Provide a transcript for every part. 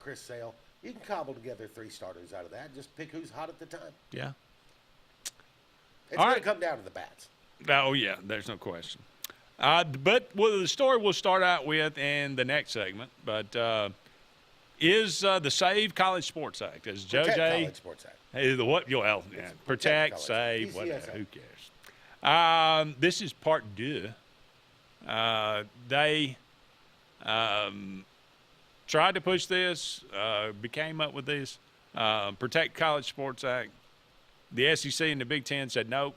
Chris Sale. You can cobble together 3 starters out of that. Just pick who's hot at the time. Yeah. It's going to come down to the bats. Oh, yeah, there's no question. But the story we'll start out with in the next segment, but is the Save College Sports Act. As Protect College Sports Act. The what? Well, yeah, protect, save, whatever. Who cares? This is part deux. They tried to push this, came up with this, Protect College Sports Act. The SEC and the Big Ten said, nope,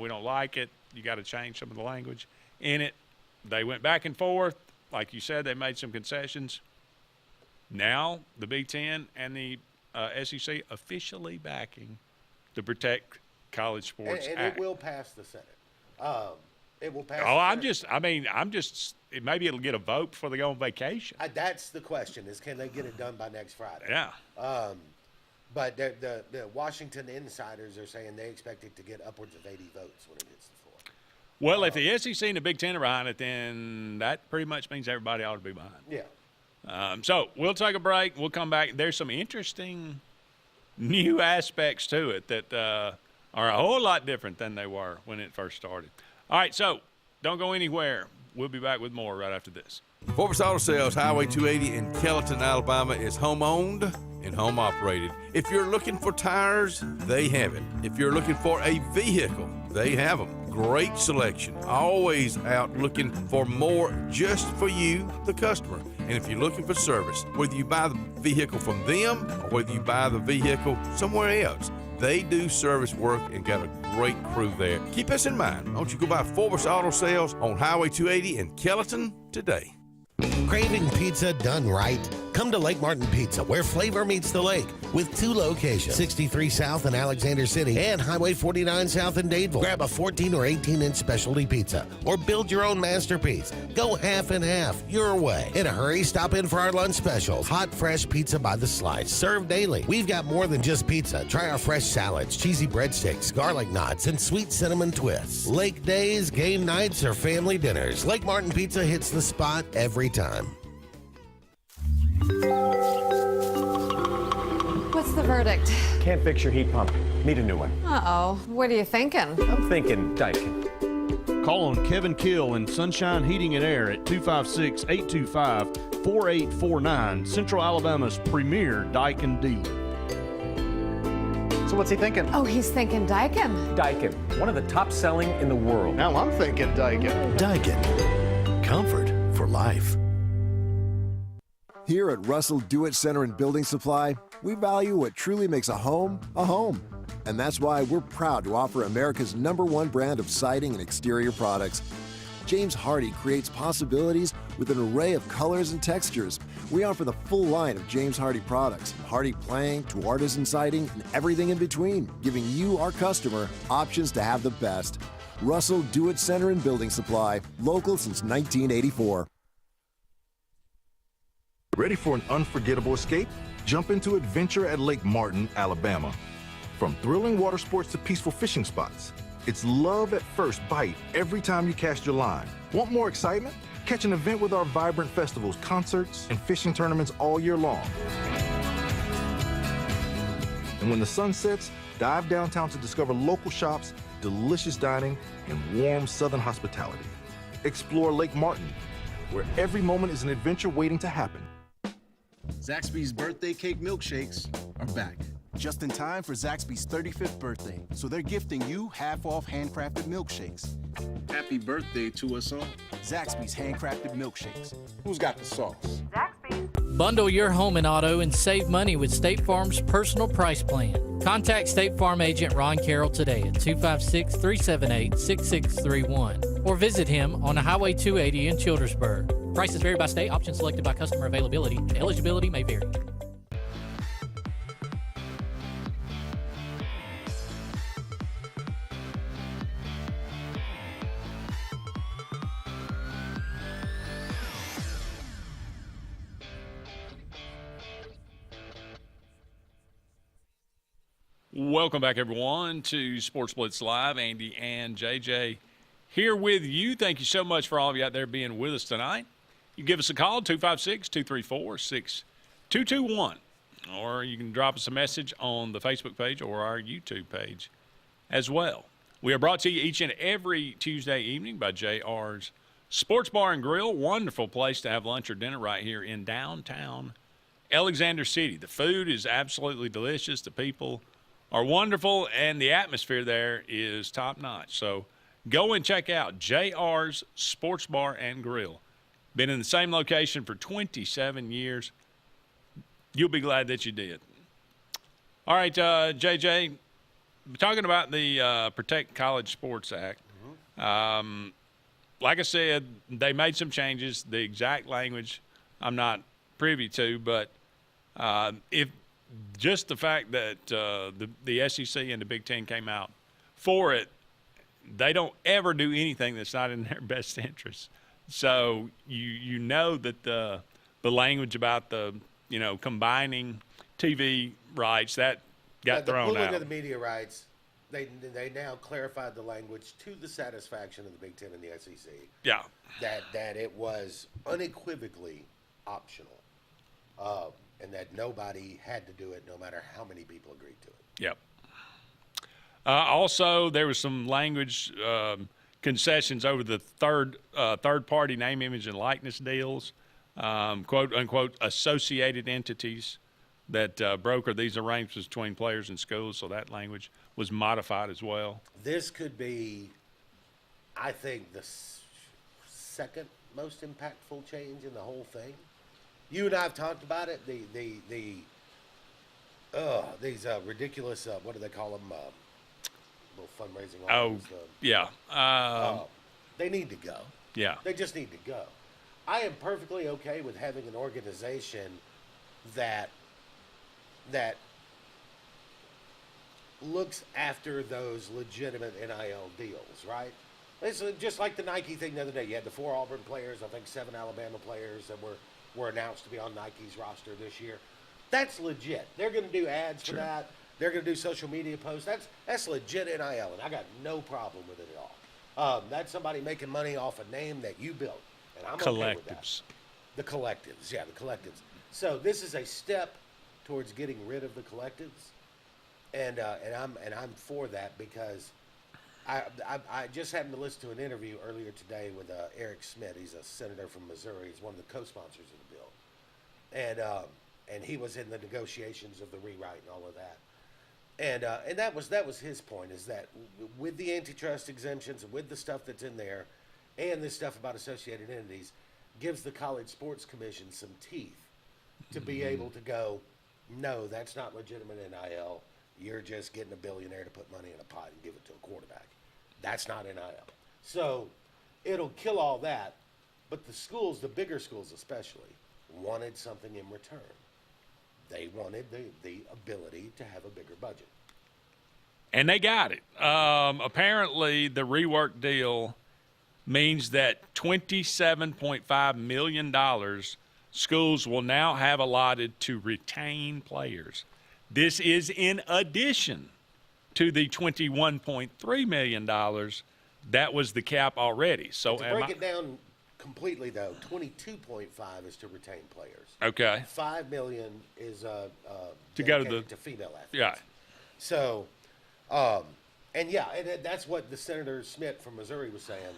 we don't like it. You got to change some of the language in it. They went back and forth. Like you said, they made some concessions. Now the Big Ten and the SEC officially backing the Protect College Sports Act. And it will pass the Senate. It will pass. Maybe it'll get a vote before they go on vacation. That's the question: is can they get it done by next Friday? Yeah. But the Washington insiders are saying they expect it to get upwards of 80 votes when it hits the floor. Well, if the SEC and the Big Ten are behind it, then that pretty much means everybody ought to be behind. Yeah. So we'll take a break. We'll come back. There's some interesting new aspects to it that are a whole lot different than they were when it first started. All right, so don't go anywhere. We'll be back with more right after this. Sportz Auto Sales, Highway 280 in Kellyton, Alabama, is home-owned and home-operated. If you're looking for tires, they have it. If you're looking for a vehicle, they have them. Great selection. Always out looking for more just for you, the customer. And if you're looking for service, whether you buy the vehicle from them or whether you buy the vehicle somewhere else, they do service work and got a great crew there. Keep us in mind. Don't you go by Sportz Auto Sales on Highway 280 in Kellyton today. Craving pizza done right? Come to Lake Martin Pizza, where flavor meets the lake, with 2 locations, 63 South in Alexander City and Highway 49 South in Dadeville. Grab a 14 or 18-inch specialty pizza or build your own masterpiece. Go half and half your way. In a hurry, stop in for our lunch specials. Hot, fresh pizza by the slice, served daily. We've got more than just pizza. Try our fresh salads, cheesy breadsticks, garlic knots, and sweet cinnamon twists. Lake days, game nights, or family dinners, Lake Martin Pizza hits the spot every time. What's the verdict? Can't fix your heat pump. Need a new one. Uh-oh. What are you thinking? I'm thinking Daikin. Call on Kevin Kill and Sunshine Heating and Air at 256-825-4849, Central Alabama's premier Daikin dealer. So what's he thinking? Oh, he's thinking Daikin. Daikin, one of the top selling in the world. Now I'm thinking Daikin. Daikin. Comfort for life. Here at Russell Do-It Center and Building Supply, we value what truly makes a home. And that's why we're proud to offer America's #1 brand of siding and exterior products. James Hardie creates possibilities with an array of colors and textures. We offer the full line of James Hardie products, from Hardie plank to artisan siding and everything in between, giving you, our customer, options to have the best. Russell Do-It Center and Building Supply, local since 1984. Ready for an unforgettable escape? Jump into adventure at Lake Martin, Alabama. From thrilling water sports to peaceful fishing spots, it's love at first bite every time you cast your line. Want more excitement? Catch an event with our vibrant festivals, concerts, and fishing tournaments all year long. And when the sun sets, dive downtown to discover local shops, delicious dining, and warm southern hospitality. Explore Lake Martin, where every moment is an adventure waiting to happen. Zaxby's birthday cake milkshakes are back. Just in time for Zaxby's 35th birthday, so they're gifting you half-off handcrafted milkshakes. Happy birthday to us all. Zaxby's handcrafted milkshakes. Who's got the sauce? Zaxby's. Bundle your home and auto and save money with State Farm's personal price plan. Contact State Farm agent Ron Carroll today at 256-378-6631 or visit him on Highway 280 in Childersburg. Prices vary by state. Options selected by customer availability. Eligibility may vary. Welcome back, everyone, to Sports Blitz Live. Andy and JJ here with you. Thank you so much for all of you out there being with us tonight. You give us a call, 256-234-6369. 221. Or you can drop us a message on the Facebook page or our YouTube page as well. We are brought to you each and every Tuesday evening by JR's Sports Bar and Grill. Wonderful place to have lunch or dinner right here in downtown Alexander City. The food is absolutely delicious. The people are wonderful, and the atmosphere there is top-notch. So go and check out JR's Sports Bar and Grill. Been in the same location for 27 years. You'll be glad that you did. All right, JJ, talking about the Protect College Sports Act. Like I said, they made some changes. The exact language I'm not privy to, but if just the fact that the SEC and the Big Ten came out for it, they don't ever do anything that's not in their best interest. So you know that the language about the combining TV rights that got thrown out. The pooling of the media rights, they now clarified the language to the satisfaction of the Big Ten and the SEC. Yeah, that it was unequivocally optional. And that nobody had to do it no matter how many people agreed to it. Yep. Also, there was some language concessions over the third-party name, image, and likeness deals, quote-unquote associated entities that broker these arrangements between players and schools, so that language was modified as well. This could be, I think, the second most impactful change in the whole thing. You and I have talked about it. These ridiculous what do they call them? Little fundraising. Items, yeah. They need to go. Yeah. They just need to go. I am perfectly okay with having an organization that looks after those legitimate NIL deals, right? It's just like the Nike thing the other day. You had the 4 Auburn players, I think 7 Alabama players that were announced to be on Nike's roster this year. That's legit. They're going to do ads for that. They're going to do social media posts. That's legit NIL, and I got no problem with it at all. That's somebody making money off a name that you built, and I'm okay with that. The collectives, yeah, the collectives. So this is a step towards getting rid of the collectives, and I'm for that because I just happened to listen to an interview earlier today with Eric Schmidt. He's a senator from Missouri. He's one of the co-sponsors of the bill, and he was in the negotiations of the rewrite and all of that. And that was his point, is that with the antitrust exemptions and with the stuff that's in there, and this stuff about associated entities, gives the College Sports Commission some teeth to be able to go, no, that's not legitimate NIL. You're just getting a billionaire to put money in a pot and give it to a quarterback. That's not NIL. So it'll kill all that. But the schools, the bigger schools especially, wanted something in return. They wanted the ability to have a bigger budget. And they got it. Apparently, the rework deal means that $27.5 million schools will now have allotted to retain players. This is in addition to the $21.3 million that was the cap already. So to break it down completely, though, 22.5 is to retain players. Okay. $5 million is to go to female athletes. Yeah. So, and that's what the Senator Schmidt from Missouri was saying.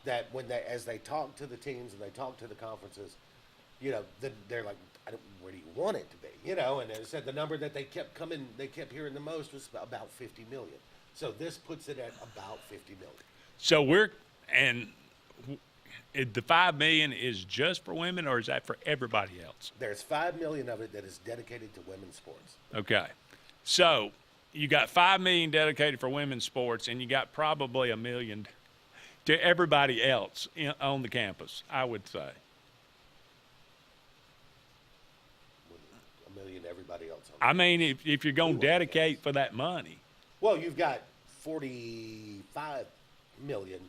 That as they talk to the teams and they talk to the conferences, they're like, where do you want it to be? And they said the number that they kept hearing the most was about 50 million. So this puts it at about 50 million. So the $5 million is just for women, or is that for everybody else? There's $5 million of it that is dedicated to women's sports. Okay. So you got $5 million dedicated for women's sports, and you got probably $1 million to everybody else on the campus, I would say. $1 million to everybody else. I mean, if you're going to dedicate for that money. Well, you've got $45 million.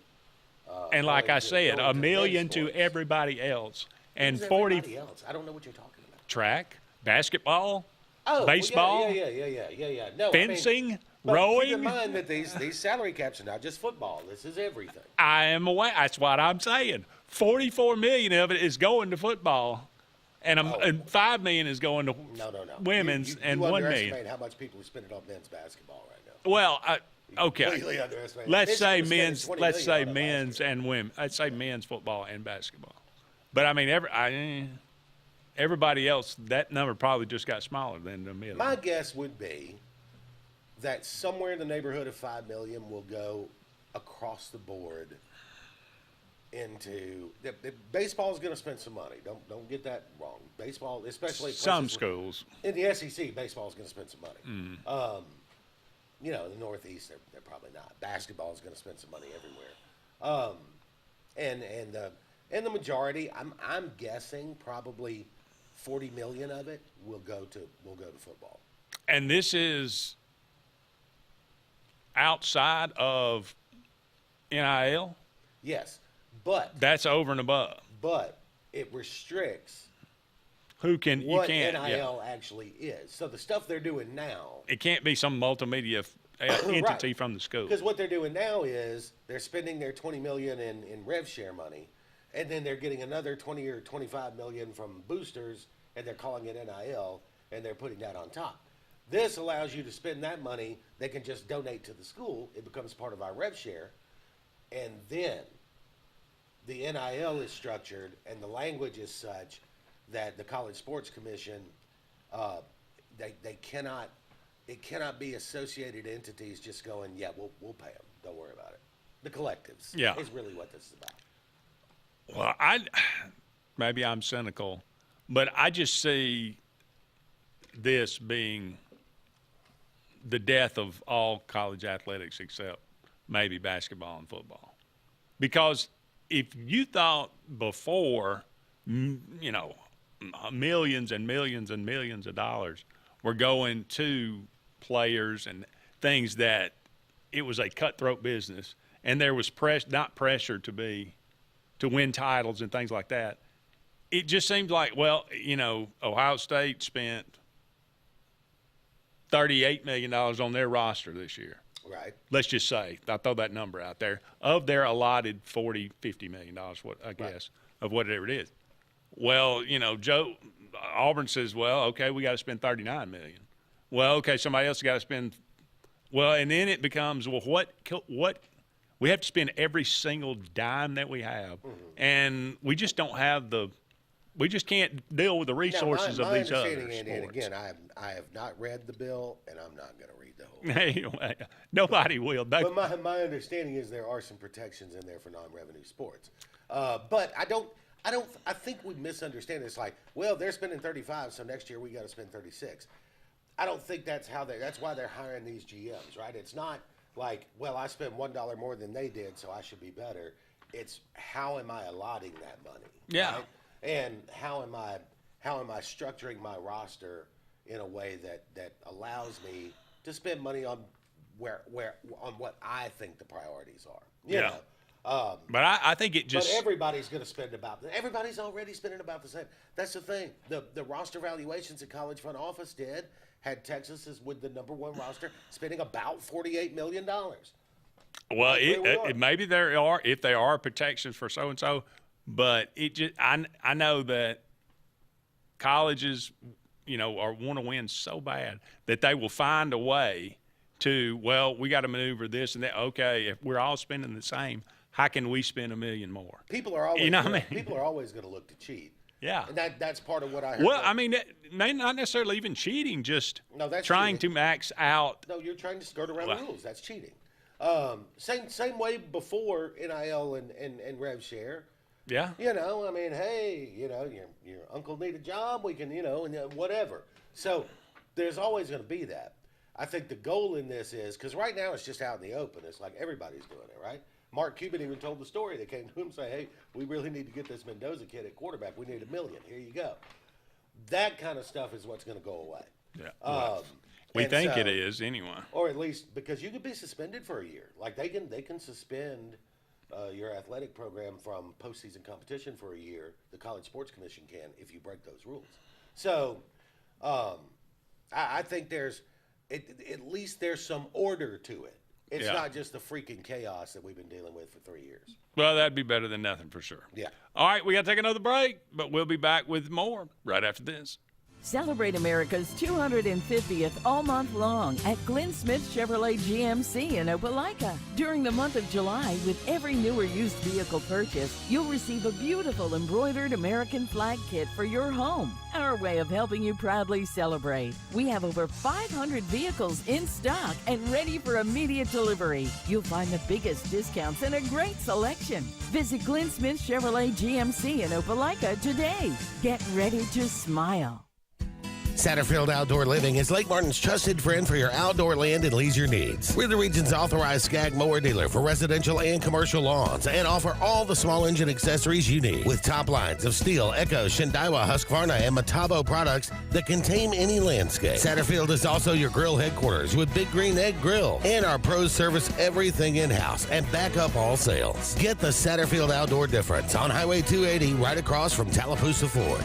And like I said, $1 million to everybody else. And everybody else? I don't know what you're talking about. Track, basketball, baseball, well, yeah. No, fencing, rowing. Keep in mind that these salary caps are not just football. This is everything. I am aware. That's what I'm saying. $44 million of it is going to football, and $5 million is going to No. women's, you and $1 million. underestimate how much people are spending on men's basketball right now. Well, okay. Completely underestimate. Let's say Michigan was men's. spending $20 Let's say million on it last men's year. and women. Let's say men's football and basketball. But I mean, everybody else, that number probably just got smaller than the middle. My guess would be that somewhere in the neighborhood of $5 million will go across the board into baseball is going to spend some money. Don't get that wrong. Baseball, especially Some schools in the SEC, baseball is going to spend some money. In the Northeast, they're probably not. Basketball is going to spend some money everywhere. And the majority, I'm guessing probably $40 million of it will go to football. And this is outside of NIL. Yes, but That's over and above. But it restricts Who can what you can't NIL actually is. So the stuff they're doing now, It can't be some multimedia entity from the school. because what they're doing now is they're spending their $20 million in rev share money, and then they're getting another 20 or 25 million from boosters, and they're calling it NIL, and they're putting that on top. This allows you to spend that money. They can just donate to the school. It becomes part of our rev share, and then the NIL is structured, and the language is such that the College Sports Commission, they cannot. It cannot be associated entities just going, yeah, we'll pay them. Don't worry about it. The collectives is really what this is about. Well, maybe I'm cynical, but I just see this being the death of all college athletics except maybe basketball and football. Because if you thought before, millions and millions and millions of dollars were going to players and things, that it was a cutthroat business and there was not pressure to win titles and things like that, it just seems like, Ohio State spent $38 million on their roster this year. Right. Let's just say, I'll throw that number out there, of their allotted $40, $50 million, of whatever it is. Well, Auburn says, well, okay, we got to spend $39 million. Well, okay, somebody else got to spend, and then it becomes, what we have to spend every single dime that we have, and we just don't have we just can't deal with the resources of these other sports. And again, I have not read the bill, and I'm not going to read the whole Anyway, nobody will. But my understanding is there are some protections in there for non-revenue sports. But I think we misunderstand. It's like, well, they're spending 35, so next year we got to spend 36. I don't think that's why they're hiring these GMs, right? It's not like, well, I spent $1 more than they did, so I should be better. It's how am I allotting that money? Yeah. Right? And how am I structuring my roster in a way that allows me to spend money on on what I think the priorities are. You know? But I think it just. But everybody's going to spend everybody's already spending about the same. That's the thing. The roster valuations that College Front Office had Texas with the number one roster spending about $48 million. Well, maybe there are, if there are protections for so and so, but it just I know that colleges, want to win so bad that they will find a way to. Well, we got to maneuver this and that. Okay, if we're all spending the same, how can we spend $1 million more? People are always people are always going to look to cheat. Yeah, and that's part of what I heard. Well, I mean, not necessarily even cheating, just trying to max out. No, you're trying to skirt around the rules. That's cheating. Same way before NIL and rev share. Yeah. I mean, hey, your uncle need a job, we can, and whatever. So there's always going to be that. I think the goal in this is, because right now it's just out in the open. It's like everybody's doing it, right? Mark Cuban even told the story. They came to him and say, hey, we really need to get this Mendoza kid at quarterback. We need $1 million. Here you go. That kind of stuff is what's going to go away. Yeah. We think it is anyway. Or at least because you could be suspended for a year. Like they can suspend your athletic program from postseason competition for a year. The College Sports Commission can if you break those rules. So I think at least there's some order to it. It's Yeah. not just the freaking chaos that we've been dealing with for 3 years. Well, that'd be better than nothing for sure. Yeah. All right, we got to take another break, but we'll be back with more right after this. Celebrate America's 250th all month long at Glenn Smith Chevrolet GMC in Opelika. During the month of July, with every new or used vehicle purchase, you'll receive a beautiful embroidered American flag kit for your home. Our way of helping you proudly celebrate. We have over 500 vehicles in stock and ready for immediate delivery. You'll find the biggest discounts and a great selection. Visit Glenn Smith Chevrolet GMC in Opelika today. Get ready to smile. Satterfield Outdoor Living is Lake Martin's trusted friend for your outdoor land and leisure needs. We're the region's authorized Skag mower dealer for residential and commercial lawns and offer all the small engine accessories you need. With top lines of Steel, Echo, Shindaiwa, Husqvarna, and Metabo products that can tame any landscape. Satterfield is also your grill headquarters with Big Green Egg Grill. And our pros service everything in-house and back up all sales. Get the Satterfield Outdoor difference on Highway 280 right across from Tallapoosa Ford.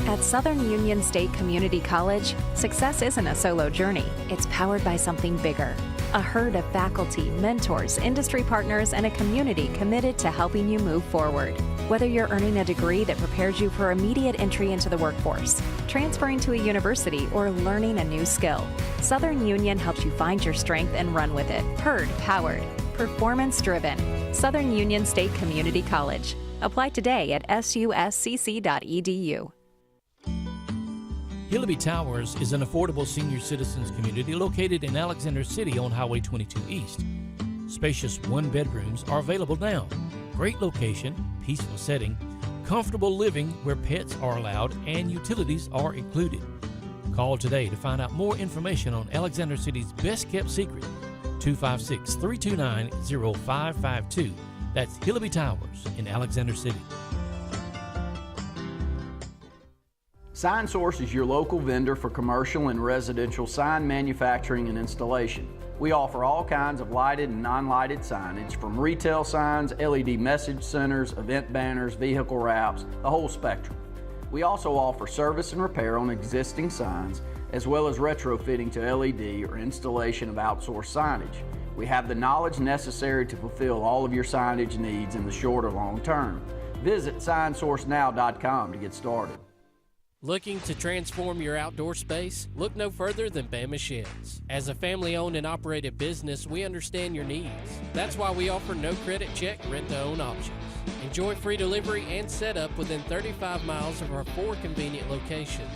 At Southern Union State Community College, success isn't a solo journey. It's powered by something bigger. A herd of faculty, mentors, industry partners, and a community committed to helping you move forward. Whether you're earning a degree that prepares you for immediate entry into the workforce, transferring to a university, or learning a new skill, Southern Union helps you find your strength and run with it. Herd powered, performance driven. Southern Union State Community College. Apply today at suscc.edu. Hillaby Towers is an affordable senior citizens community located in Alexander City on Highway 22 East. Spacious one-bedrooms are available now. Great location, peaceful setting, comfortable living where pets are allowed and utilities are included. Call today to find out more information on Alexander City's best-kept secret, 256-329-0552. That's Hillaby Towers in Alexander City. Sign Source is your local vendor for commercial and residential sign manufacturing and installation. We offer all kinds of lighted and non-lighted signage, from retail signs, LED message centers, event banners, vehicle wraps, the whole spectrum. We also offer service and repair on existing signs, as well as retrofitting to LED or installation of outsourced signage. We have the knowledge necessary to fulfill all of your signage needs in the short or long term. Visit signsourcenow.com to get started. Looking to transform your outdoor space? Look no further than Bama Sheds. As a family-owned and operated business, we understand your needs. That's why we offer no credit check rent-to-own options. Enjoy free delivery and setup within 35 miles of our 4 convenient locations.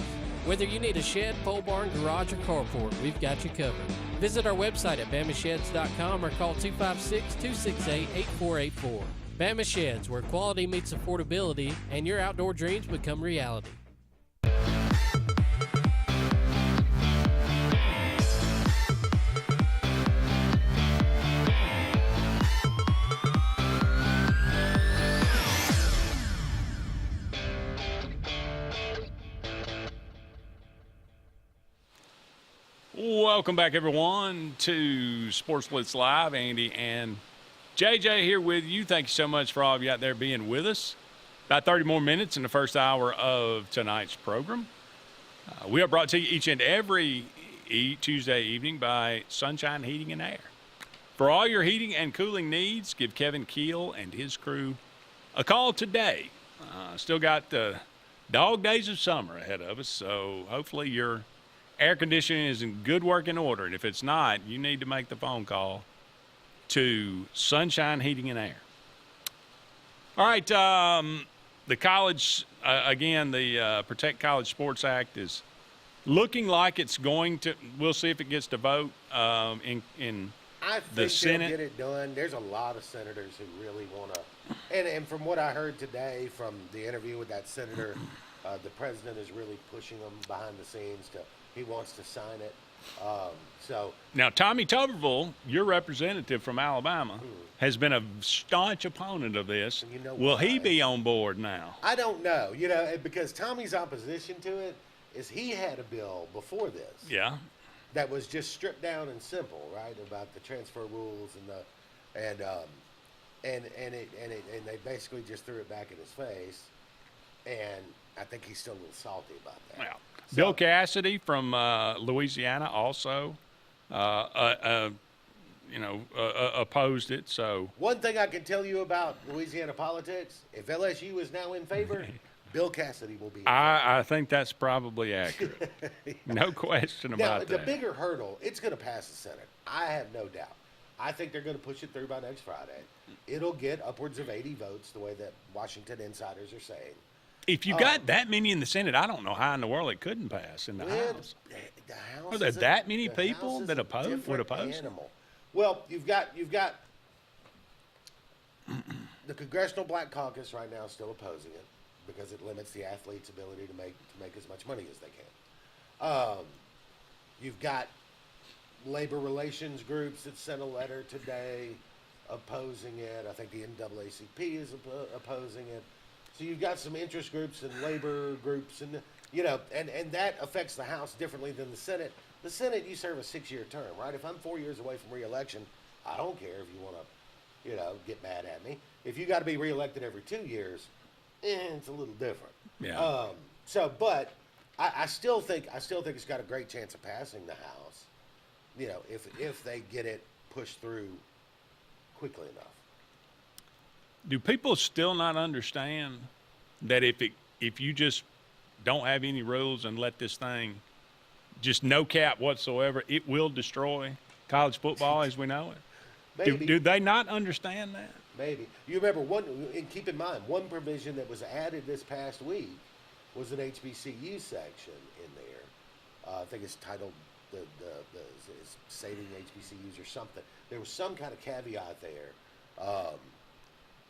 Whether you need a shed, pole barn, garage, or carport, we've got you covered. Visit our website at bamasheds.com or call 256-268-8484. Bama Sheds, where quality meets affordability and your outdoor dreams become reality. Welcome back, everyone, to Sports Blitz Live. Andy and JJ here with you. Thank you so much for all of you out there being with us. About 30 more minutes in the first hour of tonight's program. We are brought to you each and every Tuesday evening by Sunshine Heating and Air. For all your heating and cooling needs, give Kevin Keel and his crew a call today. Still got the dog days of summer ahead of us, so hopefully your air conditioning is in good working order. And if it's not, you need to make the phone call to Sunshine Heating and Air. All right, the college, again, the Protect College Sports Act is looking like it's going to, we'll see if it gets to vote in I the think Senate. they'll get it done. There's a lot of senators who really want to, and from what I heard today from the interview with that senator, the president is really pushing them behind the scenes to, he wants to sign it. So Now, Tommy Tuberville, your representative from Alabama, has been a staunch opponent of this. You know Will he why? be on board now? I don't know, because Tommy's opposition to it is he had a bill before this. Yeah. That was just stripped down and simple, right? About the transfer rules and they basically just threw it back in his face, and I think he's still a little salty about that. Well, Bill Cassidy from Louisiana also opposed it. So one thing I can tell you about Louisiana politics: if LSU is now in favor, Bill Cassidy will be. I think that's probably accurate. No question about now, that. The bigger hurdle, it's going to pass the Senate. I have no doubt. I think they're going to push it through by next Friday. It'll get upwards of 80 votes, the way that Washington insiders are saying. If you got that many in the Senate, I don't know how in the world it couldn't pass in the House. The House Are there that many people that would oppose? Animal. Well, you've got the Congressional Black Caucus right now still opposing it because it limits the athletes' ability to make as much money as they can. You've got labor relations groups that sent a letter today opposing it. I think the NAACP is opposing it. So you've got some interest groups and labor groups, and and that affects the House differently than the Senate. The Senate, you serve a 6-year term, right? If I'm 4 years away from re-election, I don't care if you want to, get mad at me. If you got to be re-elected every 2 years, it's a little different. Yeah. But I still think it's got a great chance of passing the House. If they get it pushed through quickly enough. Do people still not understand that if you just don't have any rules and let this thing just no cap whatsoever, it will destroy college football as we know it? Maybe. Do they not understand that? Maybe. You remember and keep in mind, one provision that was added this past week was an HBCU section in there. I think it's titled it's saving HBCUs or something. There was some kind of caveat there.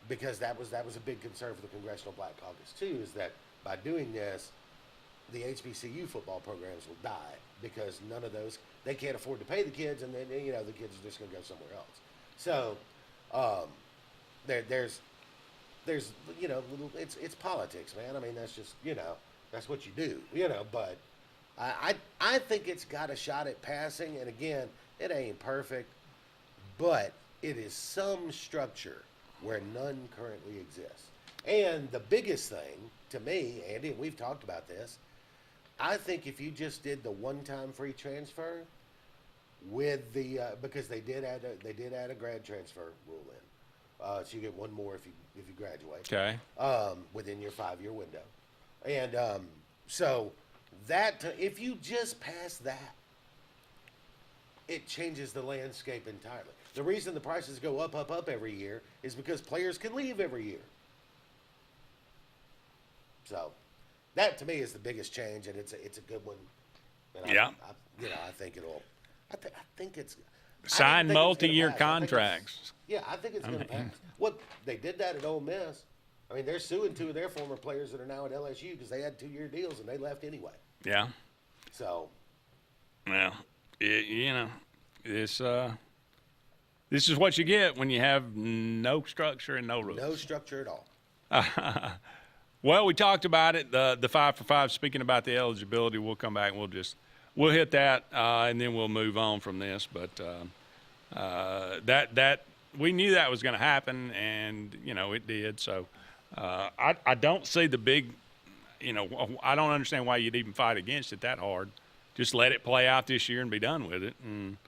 Because that was a big concern for the Congressional Black Caucus too, is that by doing this, the HBCU football programs will die because none of those, they can't afford to pay the kids, and then the kids are just going to go somewhere else. So there's little, it's politics, man. I mean, that's just that's what you do, But I think it's got a shot at passing, and again, it ain't perfect, but it is some structure where none currently exists. And the biggest thing to me, Andy, and we've talked about this, I think if you just did the one-time free transfer with the because they did add a grad transfer rule in, so you get one more if you graduate. Okay. Within your 5-year window, and so that if you just pass that, it changes the landscape entirely. The reason the prices go up every year is because players can leave every year. So that to me is the biggest change, and it's a good one. And yeah. I think it'll. I think it's sign multi-year contracts. I think it's going to pass. Well, they did that at Ole Miss. I mean, they're suing 2 of their former players that are now at LSU because they had 2-year deals and they left anyway. Yeah. So. Well, this is what you get when you have no structure and no rules. No structure at all. Well, we talked about it, the 5 for 5. Speaking about the eligibility, we'll come back and we'll hit that, and then we'll move on from this. But that we knew that was going to happen, and it did. So I don't see the big, I don't understand why you'd even fight against it that hard. Just let it play out this year and be done with it. And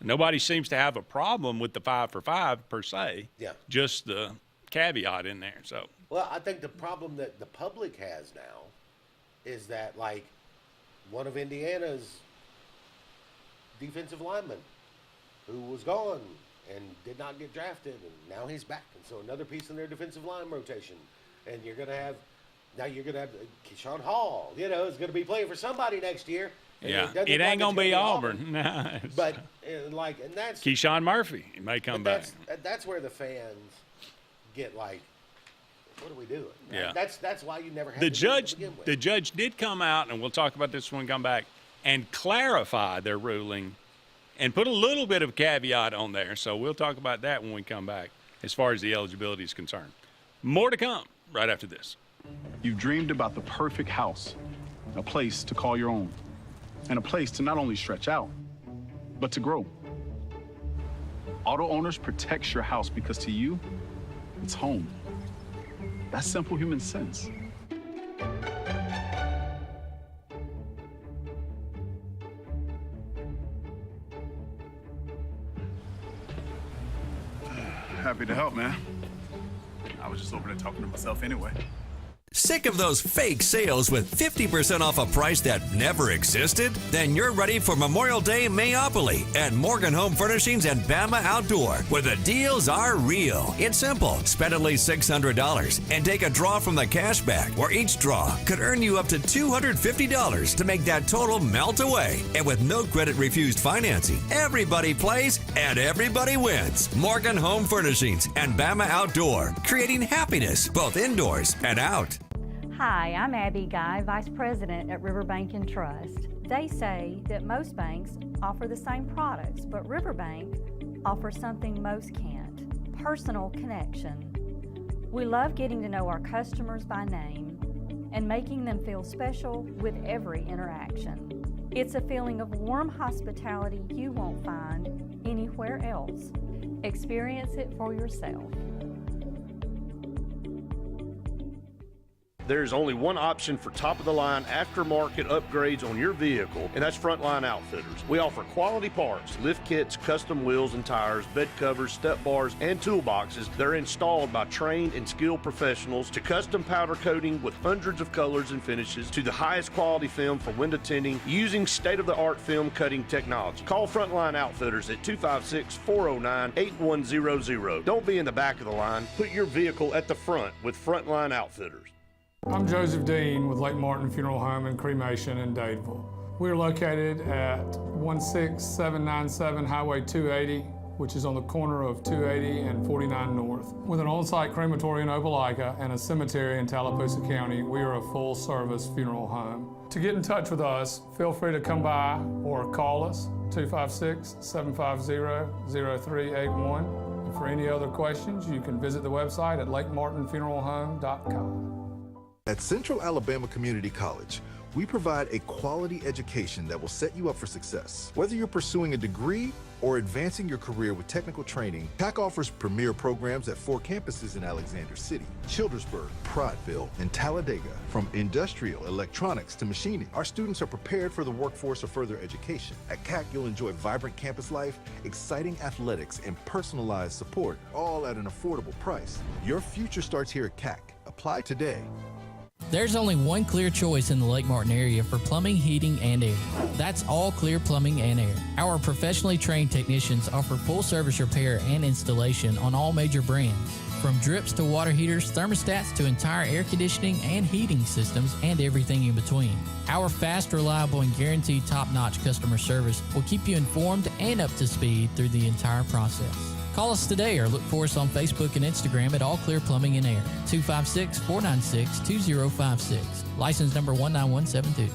nobody seems to have a problem with the 5 for 5 per se. Yeah. Just the caveat in there. So. Well, I think the problem that the public has now is that, like, one of Indiana's defensive linemen who was gone and did not get drafted, and now he's back. And so another piece in their defensive line rotation. And you're going to have Keyshawn Hall, is going to be playing for somebody next year. Yeah, it ain't going to be Auburn. But, and that's... Keyshawn Murphy may come back. That's where the fans get, like, what are we doing? Yeah. That's why you never had the judge did come out, and we'll talk about this when we come back, and clarify their ruling and put a little bit of caveat on there. So we'll talk about that when we come back as far as the eligibility is concerned. More to come right after this. You've dreamed about the perfect house, a place to call your own, and a place to not only stretch out, but to grow. Auto Owners protects your house because to you, it's home. That's simple human sense. Happy to help, man. I was just over there talking to myself anyway. Sick of those fake sales with 50% off a price that never existed? Then you're ready for Memorial Day Mayopoly at Morgan Home Furnishings and Bama Outdoor, where the deals are real. It's simple. Spend at least $600 and take a draw from the cash bag, where each draw could earn you up to $250 to make that total melt away. And with no credit refused financing, everybody plays and everybody wins. Morgan Home Furnishings and Bama Outdoor, creating happiness both indoors and out. Hi, I'm Abby Guy, Vice President at Riverbank and Trust. They say that most banks offer the same products, but Riverbank offers something most can't: personal connection. We love getting to know our customers by name and making them feel special with every interaction. It's a feeling of warm hospitality you won't find anywhere else. Experience it for yourself. There's only one option for top-of-the-line aftermarket upgrades on your vehicle, and that's Frontline Outfitters. We offer quality parts, lift kits, custom wheels and tires, bed covers, step bars, and toolboxes that are installed by trained and skilled professionals, to custom powder coating with hundreds of colors and finishes, to the highest quality film for window tinting using state-of-the-art film cutting technology. Call Frontline Outfitters at 256-409-8100. Don't be in the back of the line. Put your vehicle at the front with Frontline Outfitters. I'm Joseph Dean with Lake Martin Funeral Home and Cremation in Dadeville. We're located at 16797 Highway 280, which is on the corner of 280 and 49 North. With an on-site crematory in Opelika and a cemetery in Tallapoosa County, we are a full-service funeral home. To get in touch with us, feel free to come by or call us, 256-750-0381. And for any other questions, you can visit the website at lakemartinfuneralhome.com. At Central Alabama Community College, we provide a quality education that will set you up for success. Whether you're pursuing a degree or advancing your career with technical training, CAC offers premier programs at 4 campuses in Alexander City, Childersburg, Prattville, and Talladega. From industrial, electronics to machining, our students are prepared for the workforce or further education. At CAC, you'll enjoy vibrant campus life, exciting athletics, and personalized support, all at an affordable price. Your future starts here at CAC. Apply today. There's only one clear choice in the Lake Martin area for plumbing, heating, and air. That's All Clear Plumbing and Air. Our professionally trained technicians offer full service repair and installation on all major brands. From drips to water heaters, thermostats to entire air conditioning and heating systems, and everything in between. Our fast, reliable, and guaranteed top-notch customer service will keep you informed and up to speed through the entire process. Call us today or look for us on Facebook and Instagram at All Clear Plumbing and Air, 256-496-2056. License number 19172.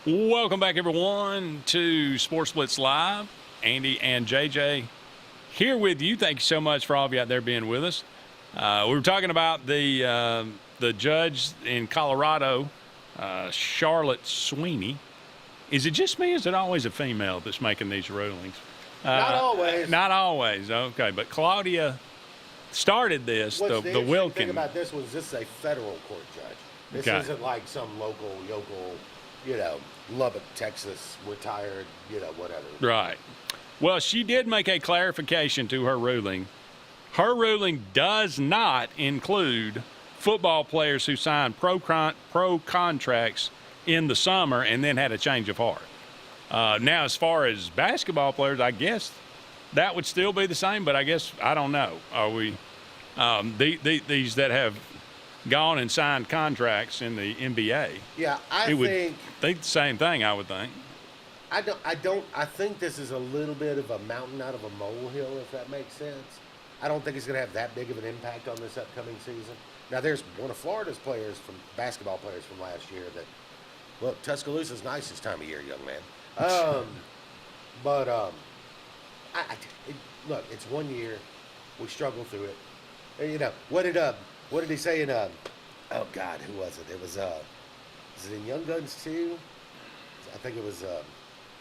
Welcome back, everyone, to Sports Blitz Live. Andy and JJ here with you. Thank you so much for all of you out there being with us. We were talking about the judge in Colorado, Charlotte Sweeney. Is it just me? Or is it always a female that's making these rulings? Not always. Not always. Okay, but Claudia started this. What's the interesting Wilkin. thing about this was this is a federal court judge. This Okay. isn't like some local, Lubbock, Texas, retired, whatever. Right. Well, she did make a clarification to her ruling. Her ruling does not include football players who signed pro contracts in the summer and then had a change of heart. Now, as far as basketball players, I guess that would still be the same, but I guess, I don't know. Are we these that have gone and signed contracts in the NBA? Yeah, I think the same thing, I would think. I think this is a little bit of a mountain out of a molehill, if that makes sense. I don't think it's going to have that big of an impact on this upcoming season. Now, there's one of Florida's basketball players from last year that, look, Tuscaloosa's nice this time of year, young man. Look, it's 1 year. We struggle through it. And, what did he say in, oh God, who was it? It was it in Young Guns 2? I think it was,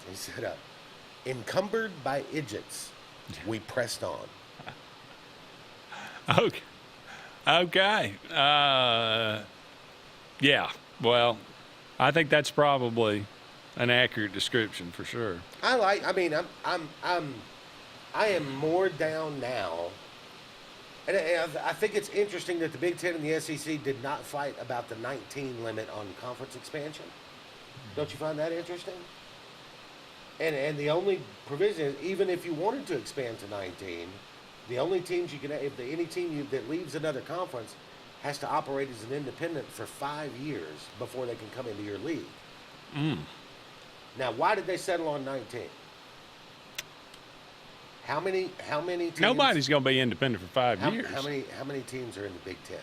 he said, Encumbered by idiots, we pressed on. Okay. Okay. Yeah. Well, I think that's probably an accurate description for sure. I am more down now. And I think it's interesting that the Big Ten and the SEC did not fight about the 19 limit on conference expansion. Don't you find that interesting? And the only provision is, even if you wanted to expand to 19, the only teams you can, any team that leaves another conference has to operate as an independent for 5 years before they can come into your league. Now, why did they settle on 19? How many teams? Nobody's going to be independent for 5 years. How many teams are in the Big Ten?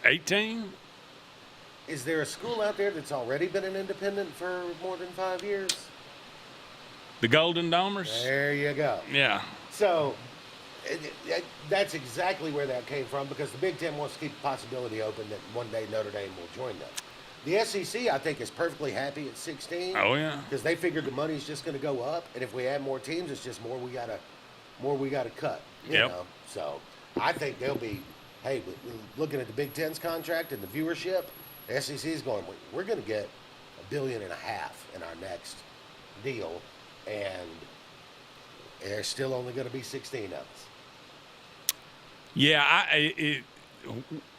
18? Is there a school out there that's already been an independent for more than 5 years? The Golden Domers? There you go. Yeah. So that's exactly where that came from, because the Big Ten wants to keep the possibility open that one day Notre Dame will join them. The SEC, I think, is perfectly happy at 16. Oh, yeah. Because they figured the money's just going to go up, and if we add more teams, it's just more we gotta cut. You know? So I think they'll be, hey, looking at the Big Ten's contract and the viewership, the SEC is going, we're going to get $1.5 billion in our next deal, and there's still only going to be 16 of us. Yeah,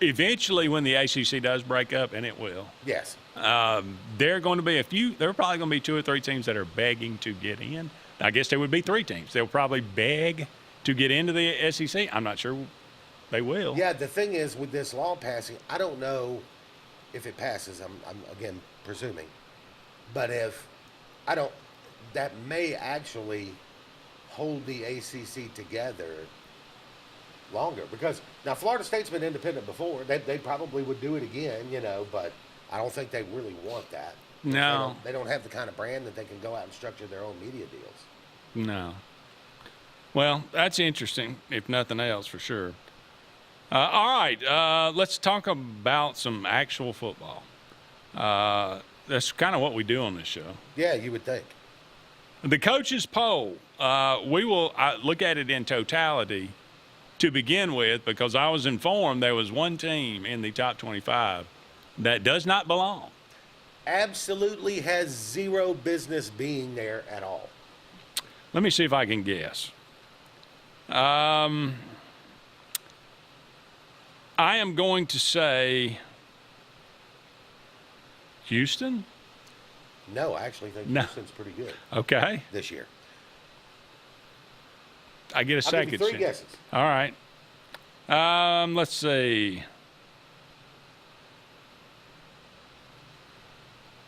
eventually when the ACC does break up, and it will. Yes. There are going to be there are probably going to be 2 or 3 teams that are begging to get in. I guess there would be 3 teams. They'll probably beg to get into the SEC. I'm not sure they will. Yeah, the thing is, with this law passing, I don't know if it passes. I'm again presuming. But that may actually hold the ACC together longer, because now Florida State's been independent before. They probably would do it again, but I don't think they really want that. No. They don't have the kind of brand that they can go out and structure their own media deals. No. Well, that's interesting, if nothing else, for sure. All right, let's talk about some actual football. That's kind of what we do on this show. Yeah, you would think. The coaches' poll, we will look at it in totality to begin with, because I was informed there was one team in the top 25 that does not belong. Absolutely has zero business being there at all. Let me see if I can guess. I am going to say Houston? No, I actually think Houston's pretty good. Okay. This year. I get a second I'll give you 3 chance. guesses. All right. Let's see.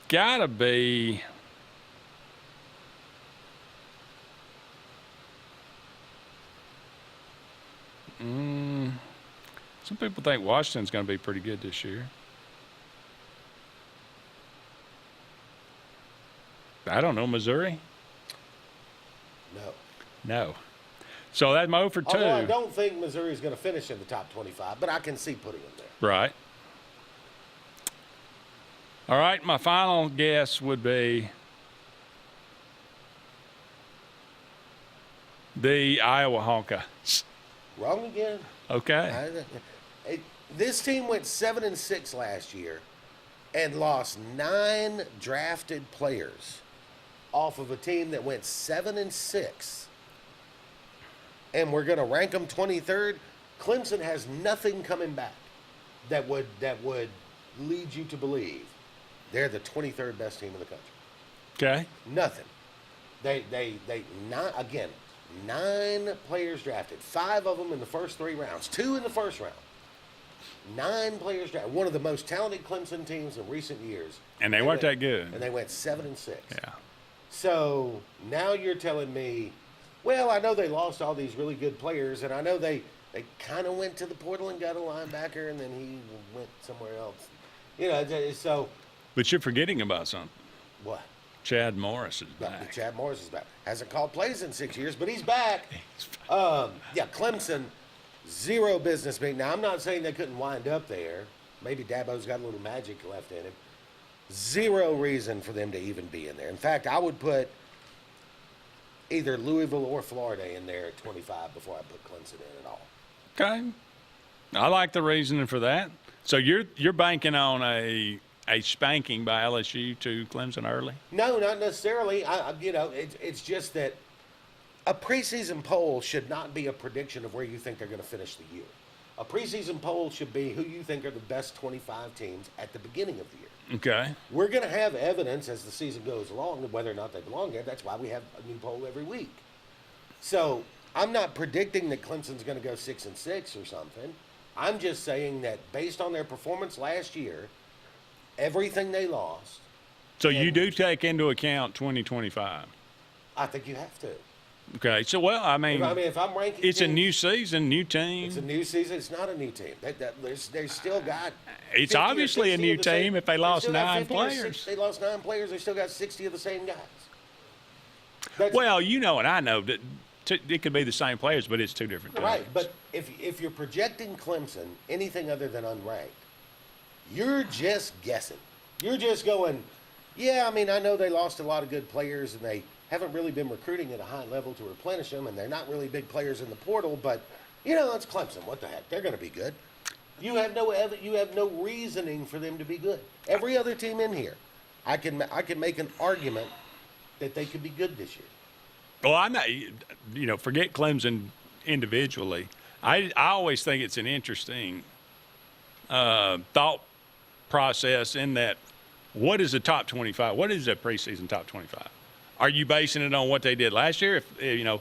Gotta be. Some people think Washington's going to be pretty good this year. I don't know. Missouri? No. So that's my 0 for 2. Although I don't think Missouri's going to finish in the top 25, but I can see putting them there. Right. All right, my final guess would be the Iowa Hawkeyes. Wrong again. Okay. This team went 7-6 last year and lost 9 drafted players off of a team that went 7-6. And we're going to rank them 23rd. Clemson has nothing coming back that would lead you to believe they're the 23rd best team in the country. Okay. Nothing. They 9 players drafted. 5 of them in the first 3 rounds. 2 in the first round. 9 players drafted. One of the most talented Clemson teams in recent years. And they weren't that good. And they went 7-6. Yeah. So now you're telling me, well, I know they lost all these really good players, and I know they kind of went to the portal and got a linebacker, and then he went somewhere else. So. But you're forgetting about something. What? Chad Morris is back. Chad Morris is back. Hasn't called plays in 6 years, but he's back. Clemson, zero business being. Now, I'm not saying they couldn't wind up there. Maybe Dabo's got a little magic left in him. Zero reason for them to even be in there. In fact, I would put either Louisville or Florida in there at 25 before I put Clemson in at all. Okay. I like the reasoning for that. So you're banking on a spanking by LSU to Clemson early? No, not necessarily. It's just that a preseason poll should not be a prediction of where you think they're going to finish the year. A preseason poll should be who you think are the best 25 teams at the beginning of the year. Okay. We're going to have evidence as the season goes along of whether or not they belong there. That's why we have a new poll every week. So I'm not predicting that Clemson's going to go 6-6 or something. I'm just saying that based on their performance last year, everything they lost. So you do take into account 2025? I think you have to. Okay. So, well, I mean, if I'm ranking it's teams, a new season, new team. It's a new season. It's not a new team. They still got. It's obviously a new team if they lost 9 players. They lost 9 players. They still got 60 of the same guys. Well, you know, and I know that it could be the same players, but it's 2 different teams. Right, but if you're projecting Clemson anything other than unranked, you're just guessing. You're just going, yeah, I mean, I know they lost a lot of good players and they haven't really been recruiting at a high level to replenish them, and they're not really big players in the portal, but, it's Clemson. What the heck? They're going to be good. You have no reasoning for them to be good. Every other team in here, I can make an argument that they could be good this year. Well, I'm not, forget Clemson individually. I always think it's an interesting thought process in that what is the top 25? What is a preseason top 25? Are you basing it on what they did last year? Do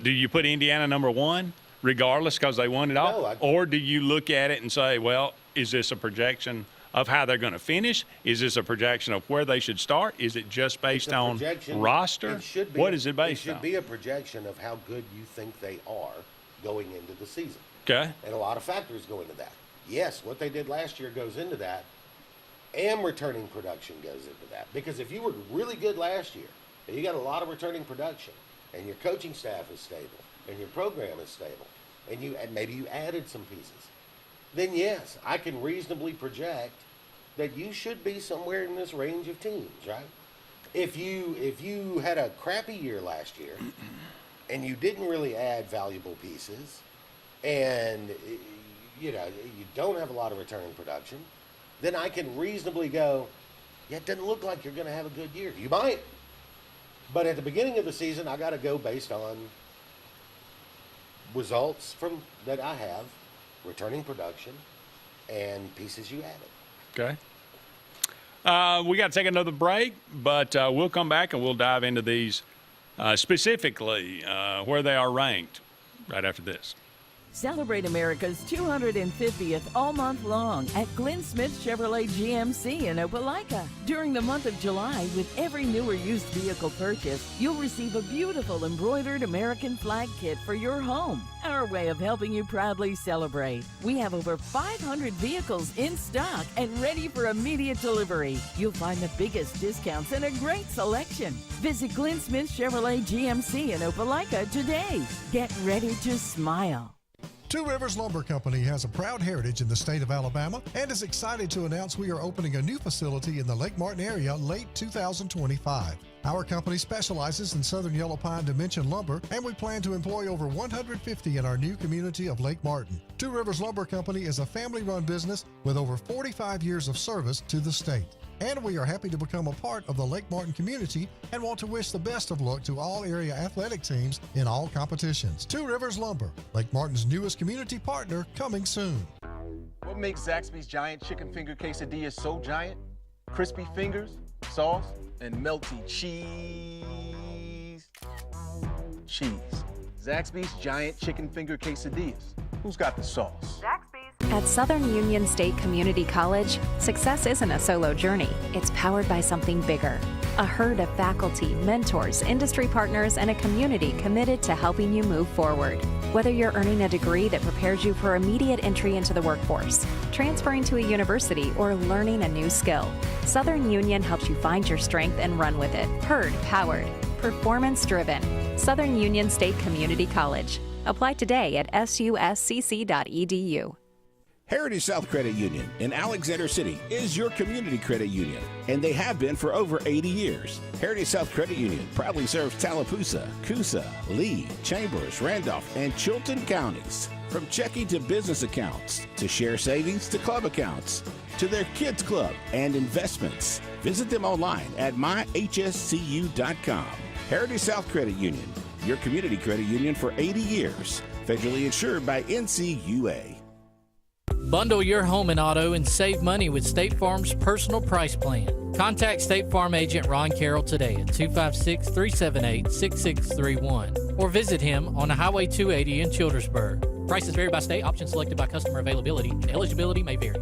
you put Indiana number 1 regardless because they won it all? No, or do you look at it and say, well, is this a projection of how they're going to finish? Is this a projection of where they should start? Is it just based on roster? What is it based on? It should be a projection of how good you think they are going into the season. Okay. And a lot of factors go into that. Yes, what they did last year goes into that, and returning production goes into that. Because if you were really good last year, and you got a lot of returning production, and your coaching staff is stable, and your program is stable, and maybe you added some pieces, then yes, I can reasonably project that you should be somewhere in this range of teams, right? If you had a crappy year last year, and you didn't really add valuable pieces, and you don't have a lot of returning production, then I can reasonably go, yeah, it doesn't look like you're going to have a good year. You might. But at the beginning of the season, I got to go based on results that I have, returning production, and pieces you added. Okay. We got to take another break, but we'll come back and we'll dive into these specifically where they are ranked right after this. Celebrate America's 250th all month long at Glenn Smith Chevrolet GMC in Opelika. During the month of July, with every new or used vehicle purchase, you'll receive a beautiful embroidered American flag kit for your home. Our way of helping you proudly celebrate. We have over 500 vehicles in stock and ready for immediate delivery. You'll find the biggest discounts and a great selection. Visit Glenn Smith Chevrolet GMC in Opelika today. Get ready to smile. Two Rivers Lumber Company has a proud heritage in the state of Alabama and is excited to announce we are opening a new facility in the Lake Martin area late 2025. Our company specializes in southern yellow pine dimension lumber, and we plan to employ over 150 in our new community of Lake Martin. Two Rivers Lumber Company is a family-run business with over 45 years of service to the state. And we are happy to become a part of the Lake Martin community and want to wish the best of luck to all area athletic teams in all competitions. Two Rivers Lumber, Lake Martin's newest community partner, coming soon. What makes Zaxby's Giant Chicken Finger Quesadilla so giant? Crispy fingers, sauce, and melty cheese. Zaxby's Giant Chicken Finger Quesadillas. Who's got the sauce? At Southern Union State Community College, success isn't a solo journey. It's powered by something bigger. A herd of faculty, mentors, industry partners, and a community committed to helping you move forward. Whether you're earning a degree that prepares you for immediate entry into the workforce, transferring to a university, or learning a new skill, Southern Union helps you find your strength and run with it. Herd powered, performance driven. Southern Union State Community College. Apply today at suscc.edu. Heritage South Credit Union in Alexander City is your community credit union, and they have been for over 80 years. Heritage South Credit Union proudly serves Tallapoosa, Coosa, Lee, Chambers, Randolph, and Chilton counties. From checking to business accounts, to share savings to club accounts, to their kids club and investments. Visit them online at myhscu.com. Heritage South Credit Union, your community credit union for 80 years. Federally insured by NCUA. Bundle your home and auto and save money with State Farm's personal price plan. Contact State Farm agent Ron Carroll today at 256-378-6631 or visit him on Highway 280 in Childersburg. Prices vary by state, options selected by customer availability. Eligibility may vary.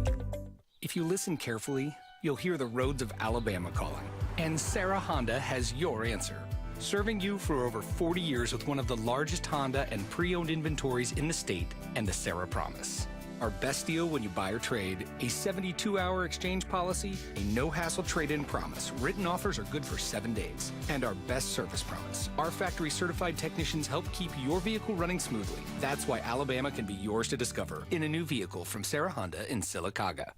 If you listen carefully, you'll hear the roads of Alabama calling. And Sarah Honda has your answer. Serving you for over 40 years with one of the largest Honda and pre-owned inventories in the state and the Sarah Promise. Our best deal when you buy or trade, a 72-hour exchange policy, a no-hassle trade-in promise. Written offers are good for 7 days. And our best service promise. Our factory-certified technicians help keep your vehicle running smoothly. That's why Alabama can be yours to discover in a new vehicle from Sarah Honda in Sylacauga.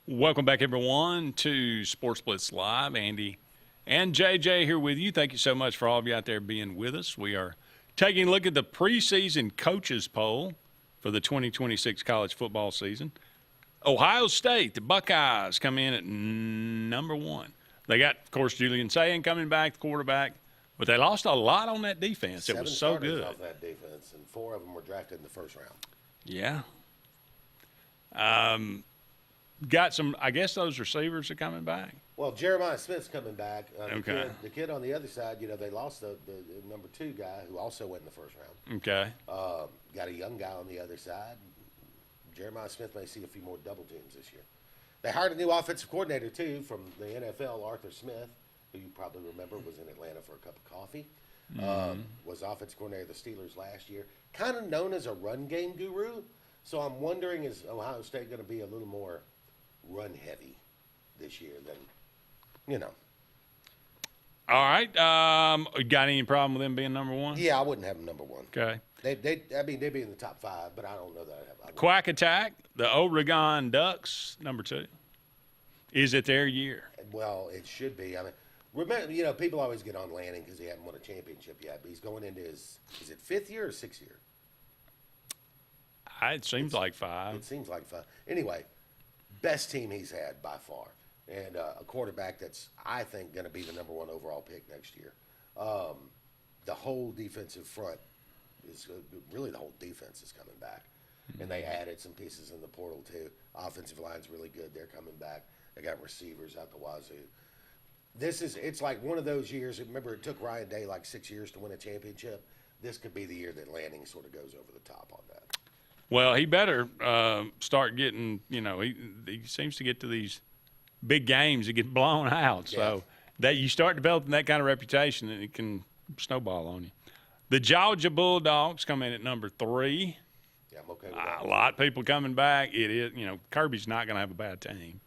Welcome back, everyone, to Sports Blitz Live. Andy and JJ here with you. Thank you so much for all of you out there being with us. We are taking a look at the preseason coaches poll for the 2026 college football season. Ohio State, the Buckeyes, come in at number one. They got, of course, Julian Sayin coming back, the quarterback, but they lost a lot on that defense. It was so good. 7 starters off that defense, and 4 of them were drafted in the first round. Yeah. Got some, I guess those receivers are coming back. Well, Jeremiah Smith's coming back. Okay. The kid on the other side, they lost the number 2 guy who also went in the first round. Okay. Got a young guy on the other side. Jeremiah Smith may see a few more double teams this year. They hired a new offensive coordinator, too, from the NFL, Arthur Smith, who you probably remember was in Atlanta for a cup of coffee. Was offensive coordinator of the Steelers last year. Kind of known as a run game guru. So I'm wondering, is Ohio State going to be a little more run heavy this year than, All right. Got any problem with them being number one? Yeah, I wouldn't have them number one. Okay. They'd be in the top 5, but I don't know that I have. Quack Attack, the Oregon Ducks, number 2. Is it their year? Well, it should be. I mean, remember, people always get on Lanning because he hasn't won a championship yet, but he's going into his, is it 5th year or 6th year? It seems like 5. It seems like 5. Anyway, best team he's had by far. And a quarterback that's, I think, going to be the number 1 overall pick next year. The whole defensive front is really the whole defense is coming back. And they added some pieces in the portal, too. Offensive line's really good. They're coming back. They got receivers out the wazoo. It's like one of those years. Remember, it took Ryan Day like 6 years to win a championship. This could be the year that Lanning sort of goes over the top on that. Well, he better start getting, he seems to get to these big games and get blown out. Yeah. So that you start developing that kind of reputation, and it can snowball on you. The Georgia Bulldogs come in at number 3. Yeah, I'm okay with that. A lot of people coming back. It is, Kirby's not going to have a bad team.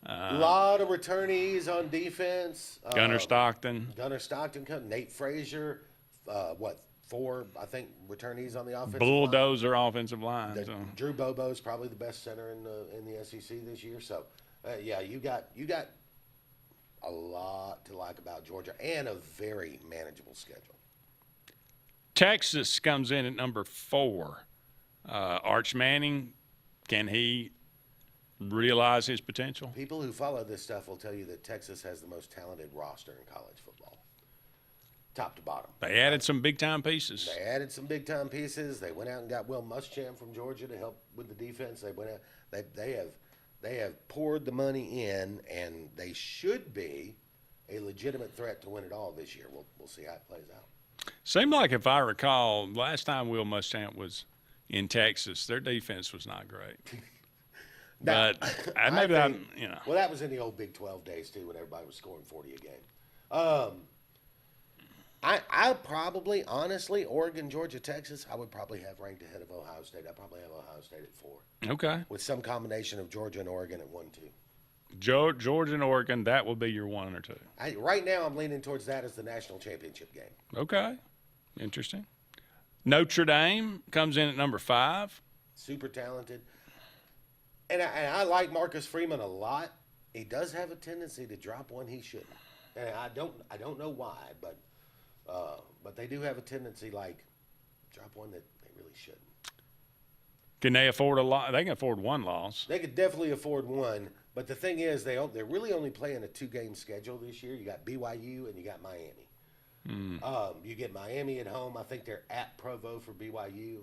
A lot of returnees on defense. Gunnar Stockton. Nate Frazier. 4, I think, returnees on the offensive Bulldozer line. Offensive line. Drew Bobo's probably the best center in the SEC this year. So, you got a lot to like about Georgia and a very manageable schedule. Texas comes in at number 4. Arch Manning, can he realize his potential? People who follow this stuff will tell you that Texas has the most talented roster in college football. Top to bottom. They added some big-time pieces. They went out and got Will Muschamp from Georgia to help with the defense. They went out. They have poured the money in, and they should be a legitimate threat to win it all this year. We'll see how it plays out. Seemed like, if I recall, last time Will Muschamp was in Texas, their defense was not great. But maybe that, Well, that was in the old Big 12 days, too, when everybody was scoring 40 a game. I probably, honestly, Oregon, Georgia, Texas, I would probably have ranked ahead of Ohio State. I'd probably have Ohio State at 4. Okay. With some combination of Georgia and Oregon at 1, 2. Georgia and Oregon, that will be your 1 or 2. Right now, I'm leaning towards that as the national championship game. Okay. Interesting. Notre Dame comes in at number 5. Super talented. And I like Marcus Freeman a lot. He does have a tendency to drop one he shouldn't. And I don't know why, but they do have a tendency, like, drop one that they really shouldn't. Can they afford a lot? They can afford 1 loss. They could definitely afford 1, but the thing is, they're really only playing a 2-game schedule this year. You got BYU and you got Miami. You get Miami at home. I think they're at Provo for BYU.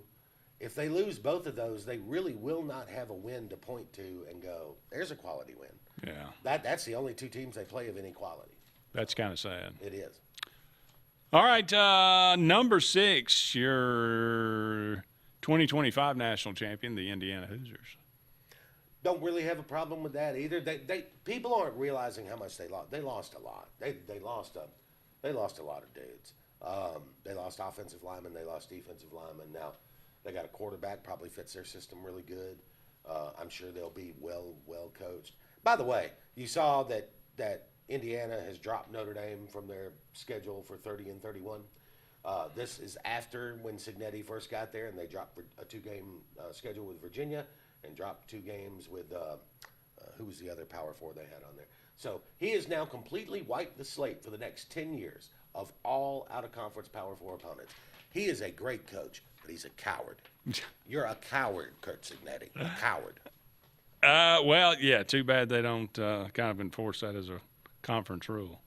If they lose both of those, they really will not have a win to point to and go, there's a quality win. Yeah. That's the only 2 teams they play of any quality. That's kind of sad. It is. All right, number 6, your 2025 national champion, the Indiana Hoosiers. Don't really have a problem with that either. People aren't realizing how much they lost. They lost a lot. They lost a lot of dudes. They lost offensive linemen. They lost defensive linemen. Now they got a quarterback, probably fits their system really good. I'm sure they'll be well coached. By the way, you saw that Indiana has dropped Notre Dame from their schedule for 30 and 31. This is after when Cignetti first got there, and they dropped a 2-game schedule with Virginia and dropped 2 games with who was the other Power 4 they had on there. So he has now completely wiped the slate for the next 10 years of all out-of-conference Power 4 opponents. He is a great coach, but he's a coward. You're a coward, Kurt Cignetti. A coward. Well, yeah, too bad they don't kind of enforce that as a conference rule.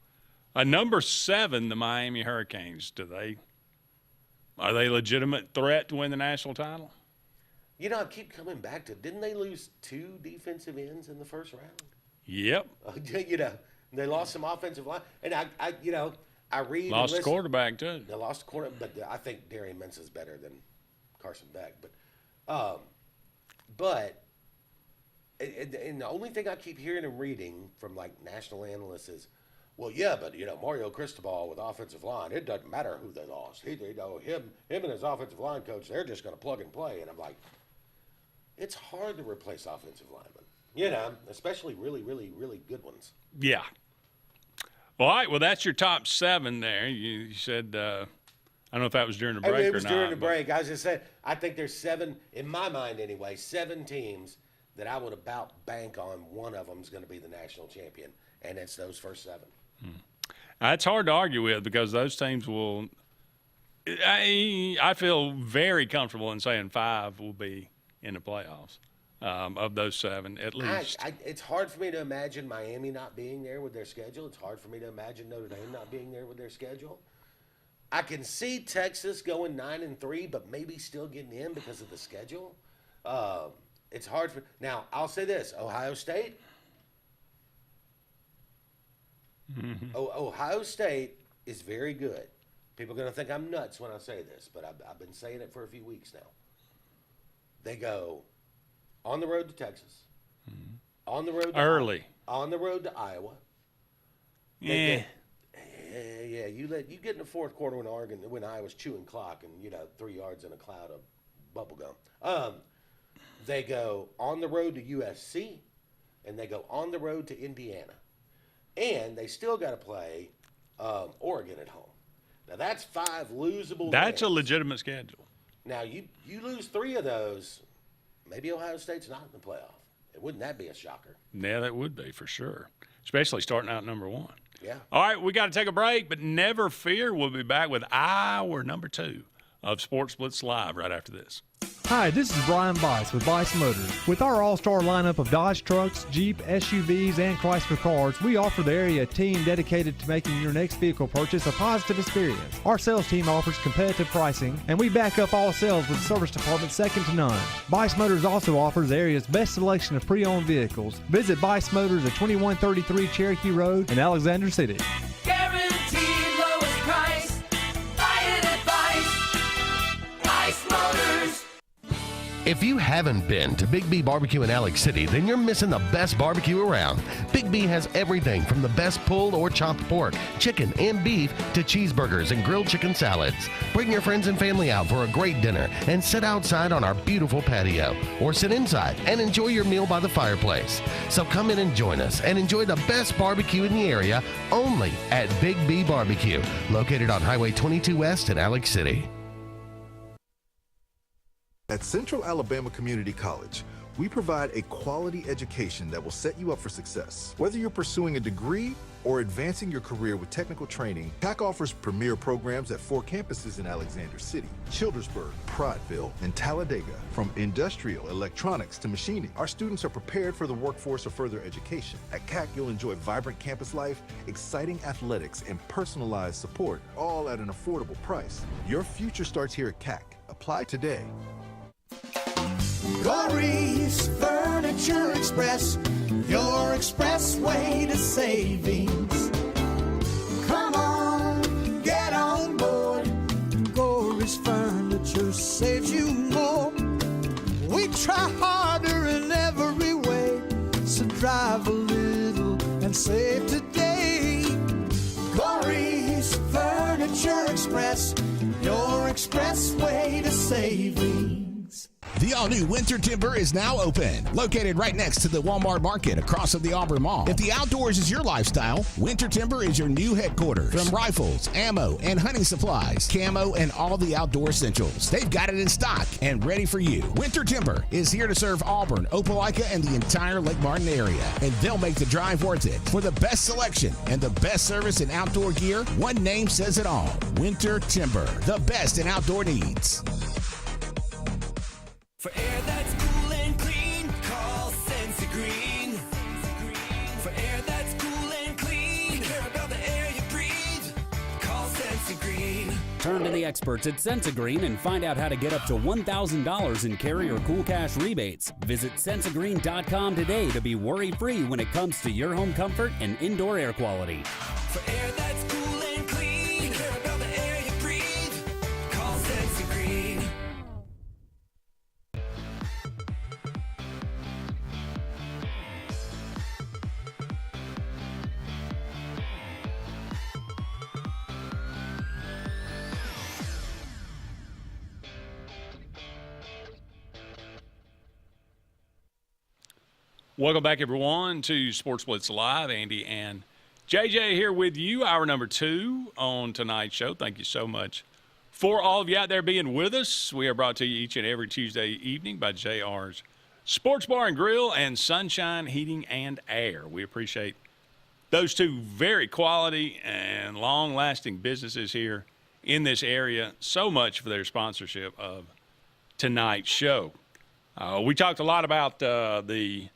Number 7, the Miami Hurricanes. Are they a legitimate threat to win the national title? You know, I keep coming back to, didn't they lose 2 defensive ends in the first round? Yep. You know, they lost some offensive line. And I read. Lost the quarterback, too. They lost the quarterback, but I think Darian Mensah's better than Carson Beck. And the only thing I keep hearing and reading from, like, national analysts is, well, yeah, but, Mario Cristobal with offensive line, it doesn't matter who they lost. Him and his offensive line coach, they're just going to plug and play. And I'm like, it's hard to replace offensive linemen, especially really, really, really good ones. Yeah. All right, well, that's your top 7 there. You said, I don't know if that was during the break or not. It was during the break. I was just saying, I think there's 7, in my mind anyway, 7 teams that I would about bank on one of them is going to be the national champion, and it's those first 7. It's hard to argue with because those teams will – I feel very comfortable in saying 5 will be in the playoffs of those 7 at least. It's hard for me to imagine Miami not being there with their schedule. It's hard for me to imagine Notre Dame not being there with their schedule. I can see Texas going 9-3, but maybe still getting in because of the schedule. It's hard for – now, I'll say this. Ohio State – Ohio State is very good. People are going to think I'm nuts when I say this, but I've been saying it for a few weeks now. They go on the road to Texas, on the road to on the road to Iowa. You get in the fourth quarter when Iowa's chewing clock and 3 yards in a cloud of bubble gum. They go on the road to USC, and they go on the road to Indiana. And they still got to play Oregon at home. Now, that's 5 losable That's games. a legitimate schedule. Now, you lose 3 of those, maybe Ohio State's not in the playoff. Wouldn't that be a shocker? Yeah, that would be for sure, especially starting out number 1. Yeah. All right, we got to take a break, but never fear. We'll be back with our number 2 of Sports Blitz Live right after this. Hi, this is Brian Bice with Bice Motors. With our all-star lineup of Dodge trucks, Jeep, SUVs, and Chrysler cars, we offer the area a team dedicated to making your next vehicle purchase a positive experience. Our sales team offers competitive pricing, and we back up all sales with a service department second to none. Bice Motors also offers the area's best selection of pre-owned vehicles. Visit Bice Motors at 2133 Cherokee Road in Alexander City. Guaranteed lowest price. Buy it at Bice. Bice Motors. If you haven't been to Big B Barbecue in Alex City, then you're missing the best barbecue around. Big B has everything from the best pulled or chopped pork, chicken, and beef to cheeseburgers and grilled chicken salads. Bring your friends and family out for a great dinner and sit outside on our beautiful patio, or sit inside and enjoy your meal by the fireplace. So come in and join us and enjoy the best barbecue in the area only at Big B Barbecue, located on Highway 22 West in Alex City. At Central Alabama Community College, we provide a quality education that will set you up for success. Whether you're pursuing a degree or advancing your career with technical training, CAC offers premier programs at 4 campuses in Alexander City, Childersburg, Prattville, and Talladega. From industrial, electronics to machining, our students are prepared for the workforce or further education. At CAC, you'll enjoy vibrant campus life, exciting athletics, and personalized support, all at an affordable price. Your future starts here at CAC. Apply today. Corey's Furniture Express, your expressway to savings. Come on, get on board. Corey's Furniture saves you more. We try harder in every way, so drive a little and save today. Corey's Furniture Express, your expressway to savings. The all-new Winter Timber is now open, located right next to the Walmart Market across from the Auburn Mall. If the outdoors is your lifestyle, Winter Timber is your new headquarters. From rifles, ammo, and hunting supplies, camo, and all the outdoor essentials, they've got it in stock and ready for you. Winter Timber is here to serve Auburn, Opelika, and the entire Lake Martin area, and they'll make the drive worth it. For the best selection and the best service in outdoor gear, one name says it all: Winter Timber, the best in outdoor needs. For air that's cool and clean, call Senza Green. For air that's cool and clean, care about the air you breathe, call Senza Green. Turn to the experts at Senza Green and find out how to get up to $1,000 in Carrier Cool Cash rebates. Visit sensagreen.com today to be worry-free when it comes to your home comfort and indoor air quality. For air that's cool and clean, care about the air you breathe, call Senza Green. Welcome back, everyone, to Sports Blitz Live. Andy and JJ here with you, hour number 2 on tonight's show. Thank you so much for all of you out there being with us. We are brought to you each and every Tuesday evening by JR's Sports Bar and Grill and Sunshine Heating and Air. We appreciate those two very quality and long-lasting businesses here in this area so much for their sponsorship of tonight's show. We talked a lot about the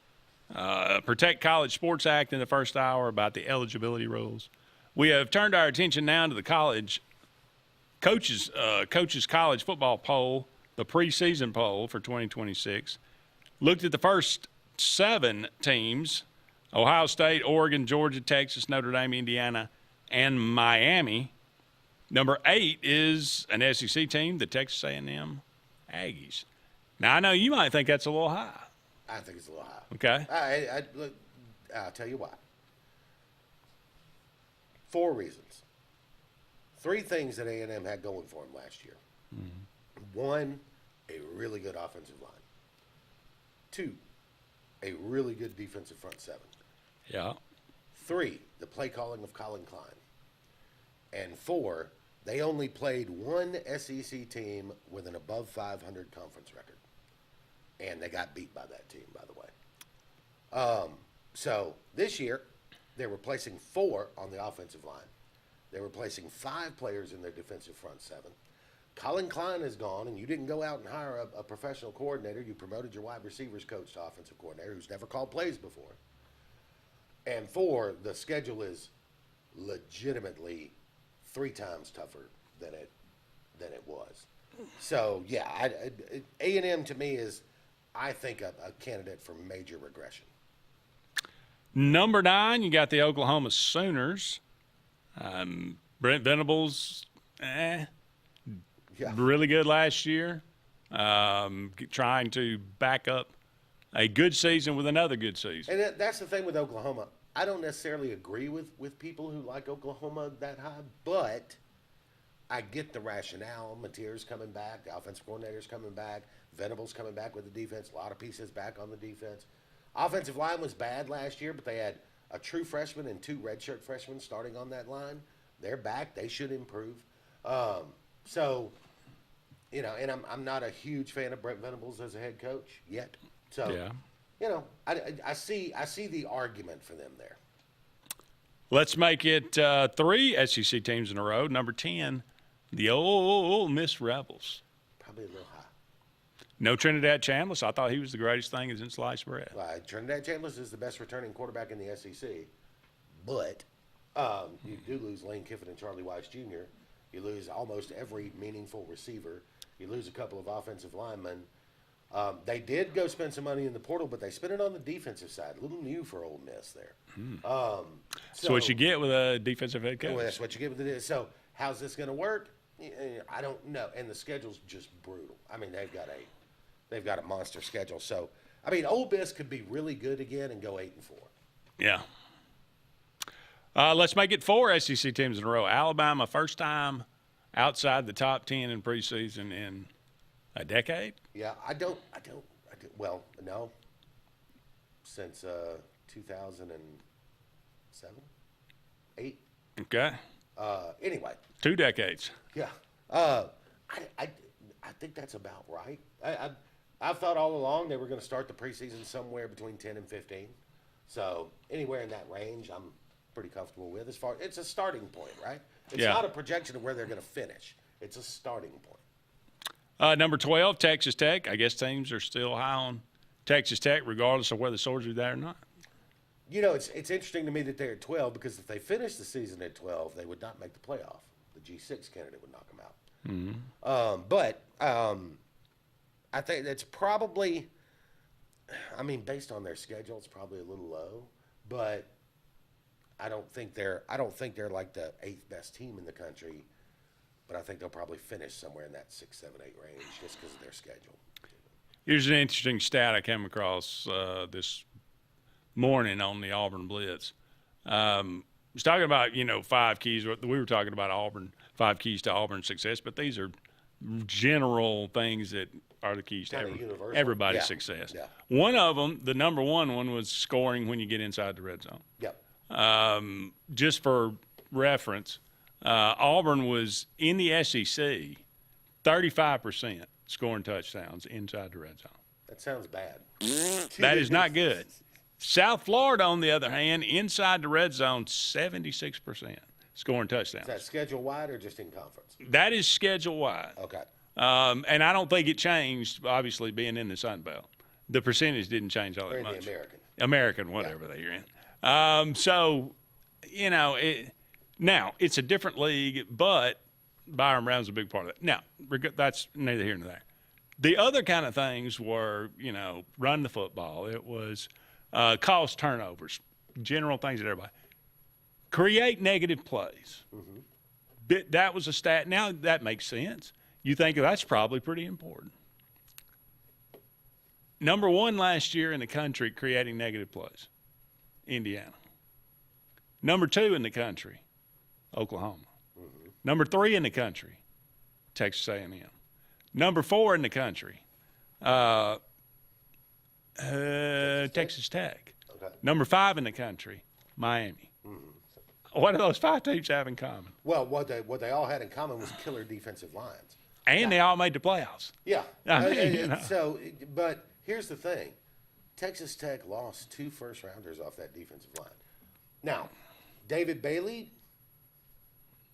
Protect College Sports Act in the first hour, about the eligibility rules. We have turned our attention now to the college coaches college football poll, the preseason poll for 2026. Looked at the first 7 teams: Ohio State, Oregon, Georgia, Texas, Notre Dame, Indiana, and Miami. Number 8 is an SEC team, the Texas A&M Aggies. Now, I know you might think that's a little high. I think it's a little high. Okay. Look, I'll tell you why. 4 reasons. 3 things that A&M had going for them last year. 1, a really good offensive line. 2, a really good defensive front 7. Yeah. 3, the play calling of Colin Klein. And 4, they only played 1 SEC team with an above 500 conference record. And they got beat by that team, by the way. So this year, they're replacing 4 on the offensive line. They're replacing 5 players in their defensive front 7. Colin Klein is gone, and you didn't go out and hire a professional coordinator. You promoted your wide receivers coach to offensive coordinator, who's never called plays before. And 4, the schedule is legitimately 3 times tougher than it was. So yeah, A&M to me is, I think, a candidate for major regression. Number 9, you got the Oklahoma Sooners. Brent Venables, really good last year. trying to back up a good season with another good season. And that's the thing with Oklahoma. I don't necessarily agree with people who like Oklahoma that high, but I get the rationale. Mateer's coming back. The offensive coordinator's coming back. Venable's coming back with the defense. A lot of pieces back on the defense. Offensive line was bad last year, but they had a true freshman and 2 redshirt freshmen starting on that line. They're back. They should improve. So, you know, and I'm not a huge fan of Brent Venables as a head coach yet. So, Yeah. you know, I see the argument for them there. Let's make it 3 SEC teams in a row. Number 10, the Ole Miss Rebels. Probably a little high. No Trinidad Chambliss. I thought he was the greatest thing since sliced bread. Trinidad Chambliss is the best returning quarterback in the SEC, but you do lose Lane Kiffin and Charlie Weiss Jr. You lose almost every meaningful receiver. You lose a couple of offensive linemen. They did go spend some money in the portal, but they spent it on the defensive side. A little new for Ole Miss there. So what you get with a defensive head coach. Well, that's what you get with it. So how's this going to work? I don't know. And the schedule's just brutal. I mean, they've got a monster schedule. So, I mean, Ole Miss could be really good again and go 8-4. Yeah. Let's make it 4 SEC teams in a row. Alabama, first time outside the top 10 in preseason in a decade. Yeah, well, no. Since 2007, 8. Okay. Anyway. 2 decades. Yeah. I think that's about right. I've thought all along they were going to start the preseason somewhere between 10 and 15. So anywhere in that range, I'm pretty comfortable with. It's a starting point, right? It's not a projection of where they're going to finish. It's a starting point. Number 12, Texas Tech. I guess teams are still high on Texas Tech, regardless of whether the Swords are there or not. You know, it's interesting to me that they're at 12 because if they finished the season at 12, they would not make the playoff. The G6 candidate would knock them out. But I think that's probably, I mean, based on their schedule, it's probably a little low. But I don't think they're like the 8th best team in the country. But I think they'll probably finish somewhere in that 6, 7, 8 range just because of their schedule. Here's an interesting stat I came across this morning on the Auburn Blitz. It's talking about, 5 keys. We were talking about Auburn, 5 keys to Auburn's success, but these are general things that are the keys to everybody's success. Yeah. One of them, the number one was scoring when you get inside the red zone. Yep. Just for reference, Auburn was in the SEC 35% scoring touchdowns inside the red zone. That sounds bad. That is not good. South Florida, on the other hand, inside the red zone, 76% scoring touchdowns. Is that schedule-wide or just in conference? That is schedule-wide. Okay. And I don't think it changed, obviously, being in the Sun Belt. The percentage didn't change all that Or much. in the American. American, whatever they are in. Now, it's a different league, but Byron Brown's a big part of it. Now, that's neither here nor there. The other kind of things were, run the football. It was cause turnovers, general things that everybody. Create negative plays. Mm-hmm. That was a stat. Now, that makes sense. You think that's probably pretty important. Number 1 last year in the country creating negative plays, Indiana. Number 2 in the country, Oklahoma. Mm-hmm. Number 3 in the country, Texas A&M. Number 4 in the country, Texas Tech. Okay. Number 5 in the country, Miami. Mm-hmm. What do those 5 teams have in common? Well, what they all had in common was killer defensive lines. And they all made the playoffs. Yeah. I mean, So, but here's the thing. Texas Tech lost 2 first-rounders off that defensive line. Now, David Bailey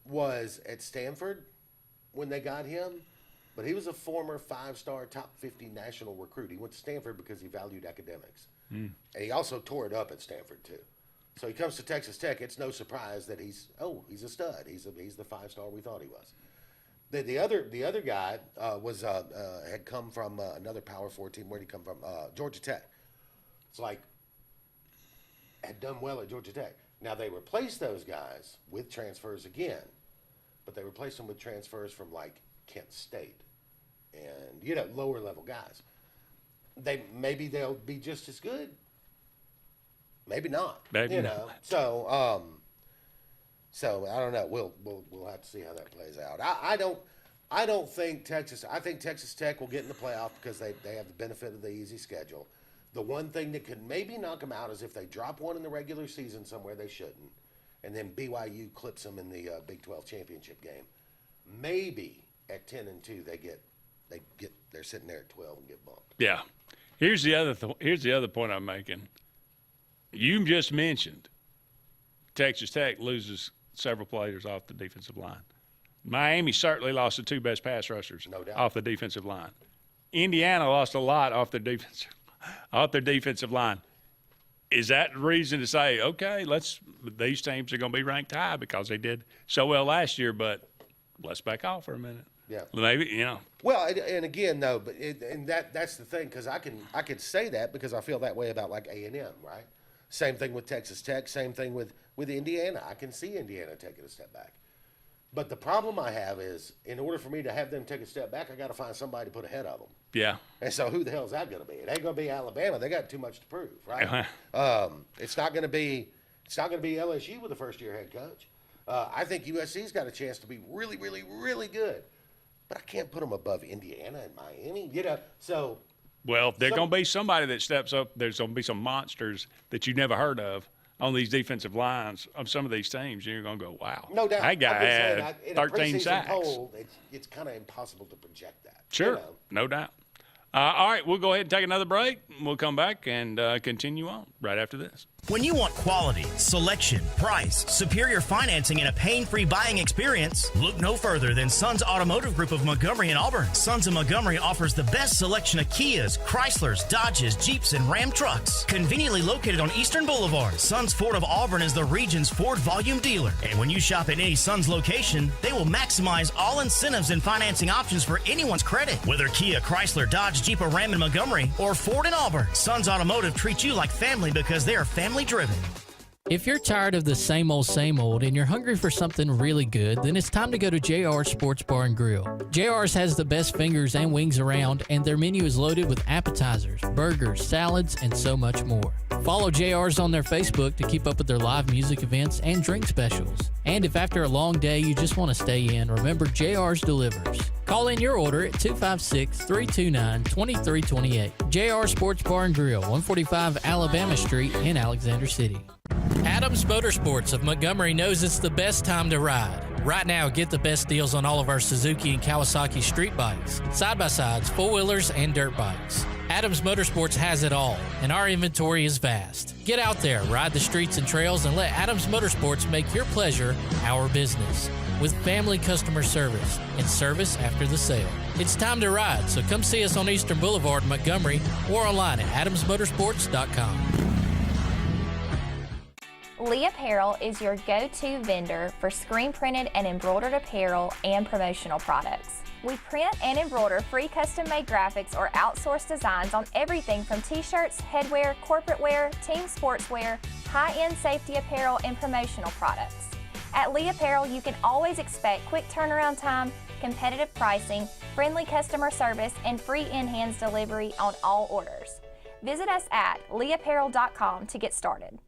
was at Stanford when they got him, but he was a former 5-star top 50 national recruit. He went to Stanford because he valued academics. And he also tore it up at Stanford, too. So he comes to Texas Tech. It's no surprise that he's a stud. He's the 5-star we thought he was. The other guy had come from another Power 4 team. Where did he come from? Georgia Tech. It's like had done well at Georgia Tech. Now they replaced those guys with transfers again, but they replaced them with transfers from like Kent State and lower level guys. Maybe they'll be just as good. Maybe not. Maybe So so I don't know. We'll have to see how that plays out. I don't think Texas. I think Texas Tech will get in the playoff because they have the benefit of the easy schedule. The one thing that could maybe knock them out is if they drop one in the regular season somewhere they shouldn't, and then BYU clips them in the Big 12 championship game. Maybe at 10-2 they're sitting there at 12 and get bumped. Yeah. Here's the other point I'm making. You just mentioned Texas Tech loses several players off the defensive line. Miami certainly lost the two best pass rushers off the defensive line. Indiana lost a lot off their defensive line. Is that reason to say, okay, these teams are going to be ranked high because they did so well last year, but let's back off for a minute. Yeah. Maybe, Well, and again, though, that's the thing, because I can say that because I feel that way about like A&M, right? Same thing with Texas Tech. Same thing with Indiana. I can see Indiana taking a step back. But the problem I have is, in order for me to have them take a step back, I got to find somebody to put ahead of them. Yeah. And so who the hell is that going to be? It ain't going to be Alabama. They got too much to prove, right? It's not going to be LSU with a first-year head coach. I think USC's got a chance to be really, really, really good. But I can't put them above Indiana and Miami, so. Well, there's going to be somebody that steps up. There's going to be some monsters that you never heard of on these defensive lines of some of these teams. You're going to go, wow. No doubt. That guy had 13 sacks. Poll, it's kind of impossible to project that. Sure, no doubt. All right, we'll go ahead and take another break. We'll come back and continue on right after this. When you want quality, selection, price, superior financing, and a pain-free buying experience, look no further than Sons Automotive Group of Montgomery and Auburn. Sons of Montgomery offers the best selection of Kias, Chryslers, Dodges, Jeeps, and Ram trucks. Conveniently located on Eastern Boulevard, Sons Ford of Auburn is the region's Ford volume dealer. And when you shop at any Sons location, they will maximize all incentives and financing options for anyone's credit. Whether Kia, Chrysler, Dodge, Jeep, or Ram in Montgomery, or Ford in Auburn, Sons Automotive treats you like family because they are family driven. If you're tired of the same old and you're hungry for something really good, then it's time to go to JR's Sports Bar and Grill. JR's has the best fingers and wings around, and their menu is loaded with appetizers, burgers, salads, and so much more. Follow JR's on their Facebook to keep up with their live music events and drink specials. And if after a long day you just want to stay in, remember JR's delivers. Call in your order at 256-329-2328. JR Sports Bar and Grill, 145 Alabama Street in Alexander City. Adams Motorsports of Montgomery knows it's the best time to ride. Right now, get the best deals on all of our Suzuki and Kawasaki street bikes, side-by-sides, four-wheelers, and dirt bikes. Adams Motorsports has it all, and our inventory is vast. Get out there, ride the streets and trails, and let Adams Motorsports make your pleasure our business. With family customer service and service after the sale. It's time to ride, so come see us on Eastern Boulevard in Montgomery or online at adamsmotorsports.com. Lee Apparel is your go-to vendor for screen-printed and embroidered apparel and promotional products. We print and embroider free custom-made graphics or outsourced designs on everything from t-shirts, headwear, corporate wear, team sportswear, high-end safety apparel, and promotional products. At Lee Apparel, you can always expect quick turnaround time, competitive pricing, friendly customer service, and free in-hands delivery on all orders. Visit us at leeapparel.com to get started.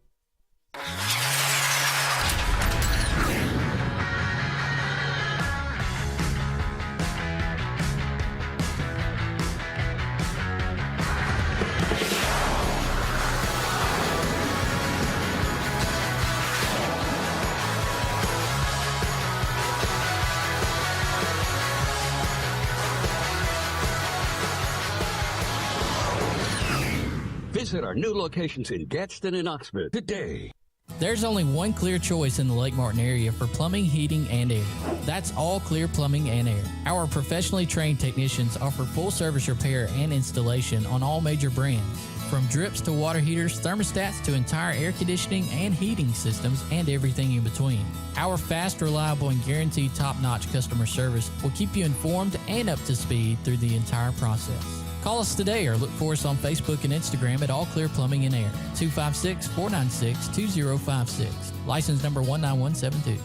Visit our new locations in Gadsden and Oxford today. There's only one clear choice in the Lake Martin area for plumbing, heating, and air. That's All Clear Plumbing and Air. Our professionally trained technicians offer full service repair and installation on all major brands. From drips to water heaters, thermostats to entire air conditioning and heating systems, and everything in between. Our fast, reliable, and guaranteed top-notch customer service will keep you informed and up to speed through the entire process. Call us today or look for us on Facebook and Instagram at All Clear Plumbing and Air, 256-496-2056. License number 19172.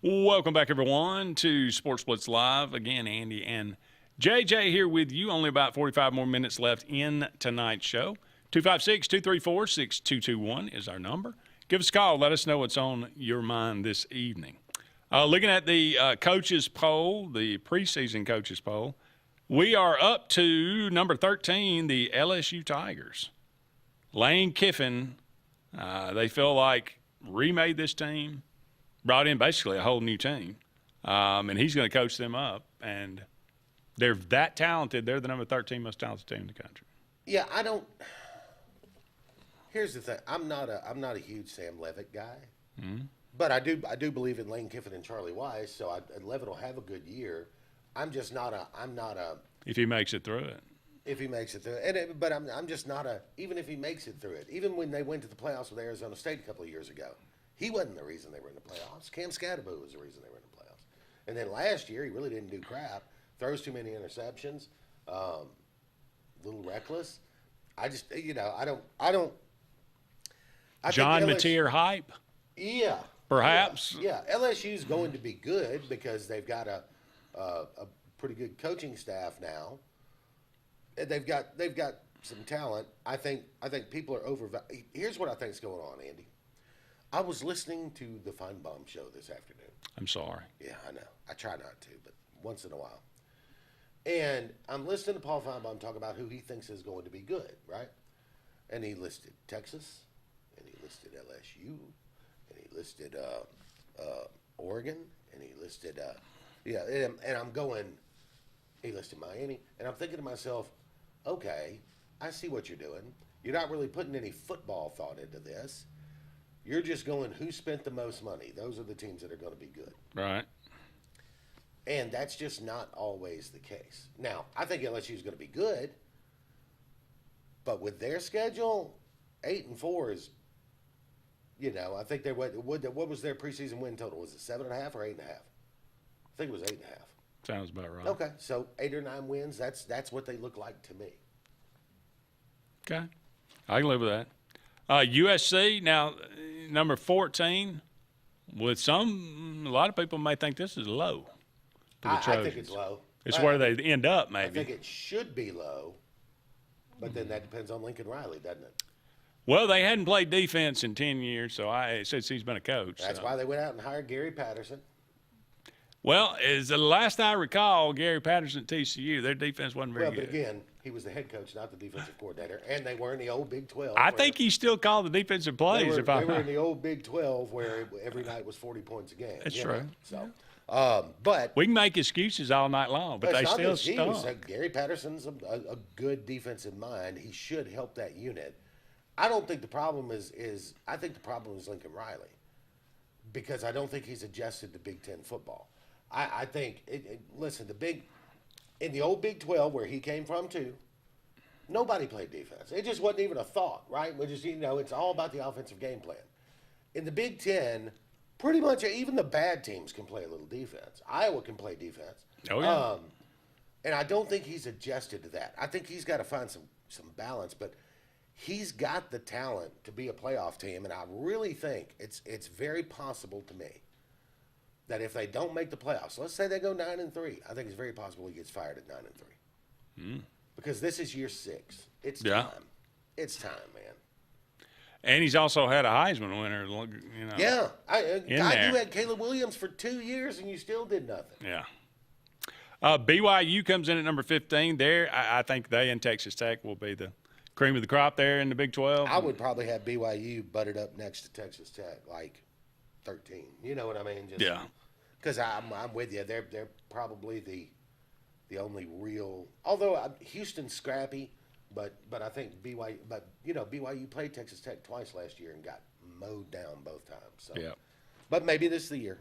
Welcome back, everyone, to Sports Blitz Live. Again, Andy and JJ here with you. Only about 45 more minutes left in tonight's show. 256-234-6221 is our number. Give us a call. Let us know what's on your mind this evening. Looking at the coaches poll, the preseason coaches poll, we are up to number 13, the LSU Tigers. Lane Kiffin, they feel like remade this team, brought in basically a whole new team, and he's going to coach them up. And they're that talented. They're the number 13 most talented team in the country. Yeah, I don't. Here's the thing. I'm not a huge Sam Levitt guy, but I do believe in Lane Kiffin and Charlie Weiss. So Levitt will have a good year. I'm just not a. If he makes it through it. If he makes it through it, but I'm just not a. Even if he makes it through it, even when they went to the playoffs with Arizona State a couple of years ago, he wasn't the reason they were in the playoffs. Cam Scadaboo was the reason they were in the playoffs. And then last year, he really didn't do crap. Throws too many interceptions. A little reckless. I just, I don't. John Mateer hype? Yeah. Perhaps? Yeah. LSU's going to be good because they've got a pretty good coaching staff now. They've got some talent. I think people are overvalued. Here's what I think is going on, Andy. I was listening to the Feinbaum show this afternoon. I'm sorry. Yeah, I know. I try not to, but once in a while. And I'm listening to Paul Feinbaum talk about who he thinks is going to be good, right? And he listed Texas, and he listed LSU, and he listed Oregon, and he listed, and I'm going, he listed Miami, and I'm thinking to myself, okay, I see what you're doing. You're not really putting any football thought into this. You're just going, who spent the most money? Those are the teams that are going to be good. Right. And that's just not always the case. Now, I think LSU is going to be good, but with their schedule, 8-4 is, I think they what was their preseason win total? Was it 7.5 or 8.5? I think it was 8.5. Sounds about right. Okay, so 8 or 9 wins. That's what they look like to me. Okay, I can live with that. USC now, number 14. With a lot of people may think this is low. I think it's low. It's where they end up, maybe. I think it should be low, but then that depends on Lincoln Riley, doesn't it? Well, they hadn't played defense in 10 years, since he's been a coach. That's why they went out and hired Gary Patterson. Well, as the last I recall, Gary Patterson at TCU, their defense wasn't very good. But again, he was the head coach, not the defensive coordinator, and they were in the old Big 12. I think he still called the defensive plays. They were in the old Big 12 where every night was 40 points a game. That's true. So, but we can make excuses all night long, but they still stunk. Gary Patterson's a good defensive mind. He should help that unit. I don't think the problem is I think the problem is Lincoln Riley, because I don't think he's adjusted to Big 10 football. I think, listen, in the old Big 12 where he came from too, nobody played defense. It just wasn't even a thought, right? It's all about the offensive game plan. In the Big 10, pretty much even the bad teams can play a little defense. Iowa can play defense. Oh, yeah. And I don't think he's adjusted to that. I think he's got to find some balance, but he's got the talent to be a playoff team, and I really think it's very possible to me that if they don't make the playoffs, let's say they go 9-3, I think it's very possible he gets fired at 9-3. Because this is year 6. It's time. It's time, man. And he's also had a Heisman winner, Yeah. You had Caleb Williams for 2 years, and you still did nothing. Yeah. BYU comes in at number 15. There, I think they and Texas Tech will be the cream of the crop there in the Big 12. I would probably have BYU butted up next to Texas Tech, like 13. You know what I mean? Yeah. Because I'm with you. They're probably the only real. Although Houston's scrappy, but I think BYU. But BYU played Texas Tech twice last year and got mowed down both times. So. Yeah. But maybe this is the year.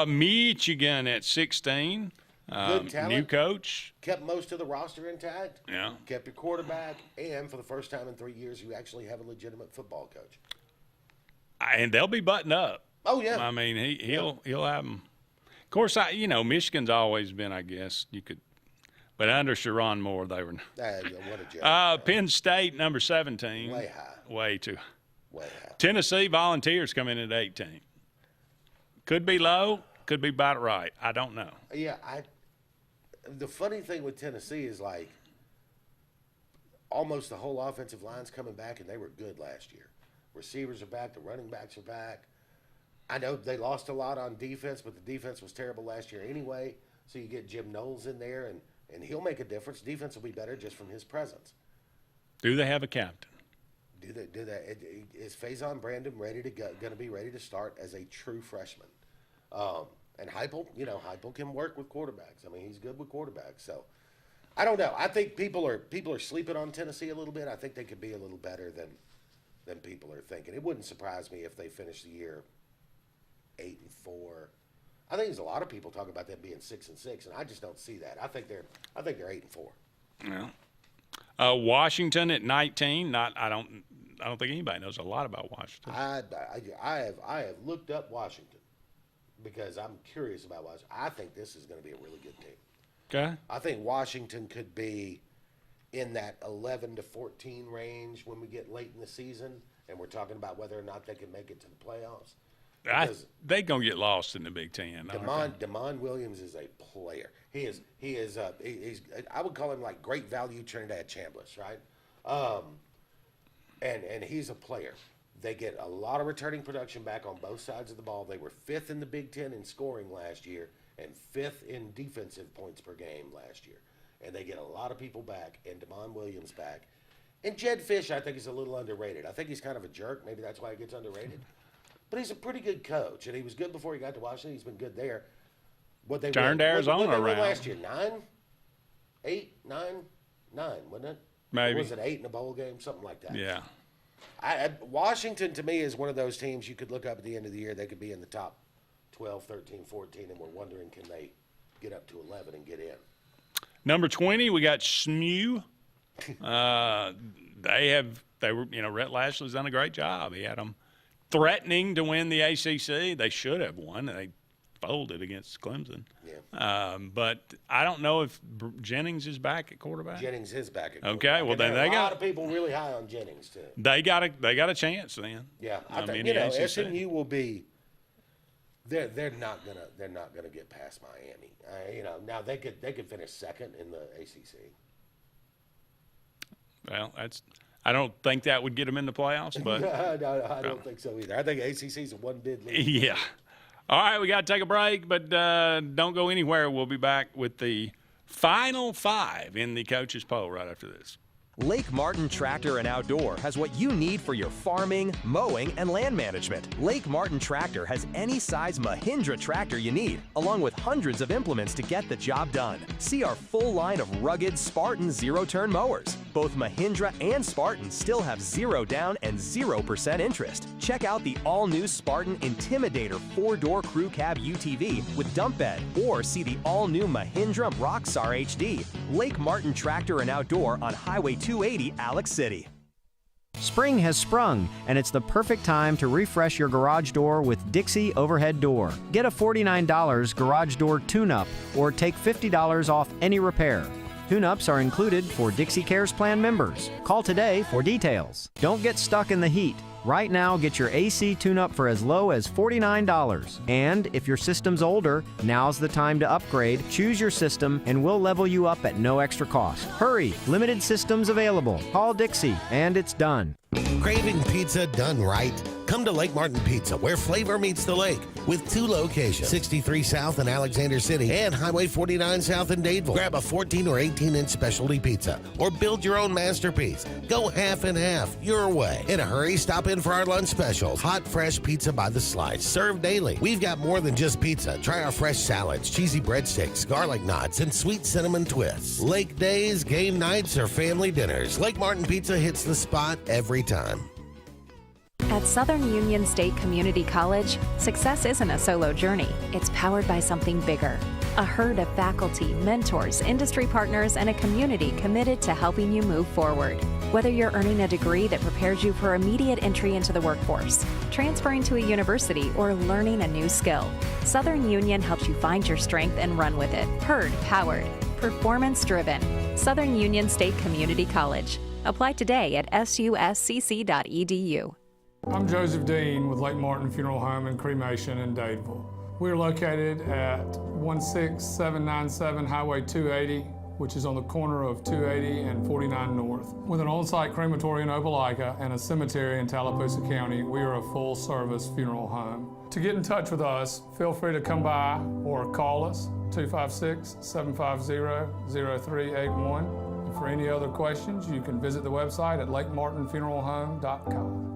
Michigan at 16. Good talent. New coach. Kept most of the roster intact. Yeah. Kept your quarterback, and for the first time in 3 years, you actually have a legitimate football coach. And they'll be buttoned up. Oh yeah. I mean, he'll have them. Of course, Michigan's always been, I guess but under Sharon Moore, they were. What a joke. Penn State number 17. Way high. Way too. Way high. Tennessee Volunteers come in at 18. Could be low, could be about right. I don't know. Yeah, the funny thing with Tennessee is like almost the whole offensive line's coming back, and they were good last year. Receivers are back, the running backs are back. I know they lost a lot on defense, but the defense was terrible last year anyway. So you get Jim Knowles in there, and he'll make a difference. Defense will be better just from his presence. Do they have a captain? Do they? Is Faison Brandon going to be ready to start as a true freshman? And Heupel, Heupel can work with quarterbacks. I mean, he's good with quarterbacks. So I don't know. I think people are sleeping on Tennessee a little bit. I think they could be a little better than people are thinking. It wouldn't surprise me if they finish the year 8-4. I think there's a lot of people talking about them being 6-6, and I just don't see that. I think they're 8-4. Yeah. Washington at 19. I don't think anybody knows a lot about Washington. I have looked up Washington because I'm curious about Washington. I think this is going to be a really good team. Okay. I think Washington could be in that 11-14 range when we get late in the season, and we're talking about whether or not they can make it to the playoffs. They're gonna get lost in the Big Ten. Damon Williams is a player. He's I would call him like great value Trinidad Chambliss, right? And he's a player. They get a lot of returning production back on both sides of the ball. They were 5th in the Big Ten in scoring last year and 5th in defensive points per game last year. And they get a lot of people back, and Damon Williams back. And Jed Fish, I think, is a little underrated. I think he's kind of a jerk. Maybe that's why he gets underrated. But he's a pretty good coach, and he was good before he got to Washington. He's been good there. What they turned Arizona around last year? 9, 8, 9, wasn't it? Maybe. Or was it 8 in a bowl game? Something like that. Yeah. Washington, to me, is one of those teams you could look up at the end of the year. They could be in the top 12, 13, 14, and we're wondering, can they get up to 11 and get in? Number 20, we got SMU. Rhett Lashley's done a great job. He had them threatening to win the ACC. They should have won. They folded against Clemson. Yeah. But I don't know if Jennings is back at quarterback. Jennings is back at quarterback. Okay, well, then they got a lot of people really high on Jennings too. They got a chance then. Yeah, I think ACC. SMU will be. They're not gonna get past Miami. Now they could finish second in the ACC. Well, I don't think that would get them in the playoffs, but no, I don't think so either. I think ACC's a one bid league. Yeah. All right, we got to take a break, but don't go anywhere. We'll be back with the final 5 in the coaches poll right after this. Lake Martin Tractor and Outdoor has what you need for your farming, mowing, and land management. Lake Martin Tractor has any size Mahindra tractor you need, along with hundreds of implements to get the job done. See our full line of rugged Spartan zero-turn mowers. Both Mahindra and Spartan still have 0 down and 0% interest. Check out the all-new Spartan Intimidator 4-door crew cab UTV with dump bed, or see the all-new Mahindra Rockstar HD. Lake Martin Tractor and Outdoor on Highway 280, Alex City. Spring has sprung, and it's the perfect time to refresh your garage door with Dixie Overhead Door. Get a $49 garage door tune-up, or take $50 off any repair. Tune-ups are included for Dixie Cares Plan members. Call today for details. Don't get stuck in the heat. Right now, get your AC tune-up for as low as $49. And if your system's older, now's the time to upgrade. Choose your system, and we'll level you up at no extra cost. Hurry! Limited systems available. Call Dixie, and it's done. Craving pizza done right? Come to Lake Martin Pizza, where flavor meets the lake, with 2 locations, 63 South in Alexander City and Highway 49 South in Dadeville. Grab a 14 or 18-inch specialty pizza or build your own masterpiece. Go half and half your way. In a hurry, stop in for our lunch specials. Hot, fresh pizza by the slice, served daily. We've got more than just pizza. Try our fresh salads, cheesy breadsticks, garlic knots, and sweet cinnamon twists. Lake days, game nights, or family dinners, Lake Martin Pizza hits the spot every time. At Southern Union State Community College, success isn't a solo journey. It's powered by something bigger. A herd of faculty, mentors, industry partners, and a community committed to helping you move forward. Whether you're earning a degree that prepares you for immediate entry into the workforce, transferring to a university, or learning a new skill, Southern Union helps you find your strength and run with it. Herd powered, performance driven. Southern Union State Community College. Apply today at suscc.edu. I'm Joseph Dean with Lake Martin Funeral Home and Cremation in Dadeville. We're located at 16797 Highway 280, which is on the corner of 280 and 49 North. With an on-site crematory in Opelika and a cemetery in Tallapoosa County, we are a full-service funeral home. To get in touch with us, feel free to come by or call us, 256-750-0381. And for any other questions, you can visit the website at lakemartinfuneralhome.com.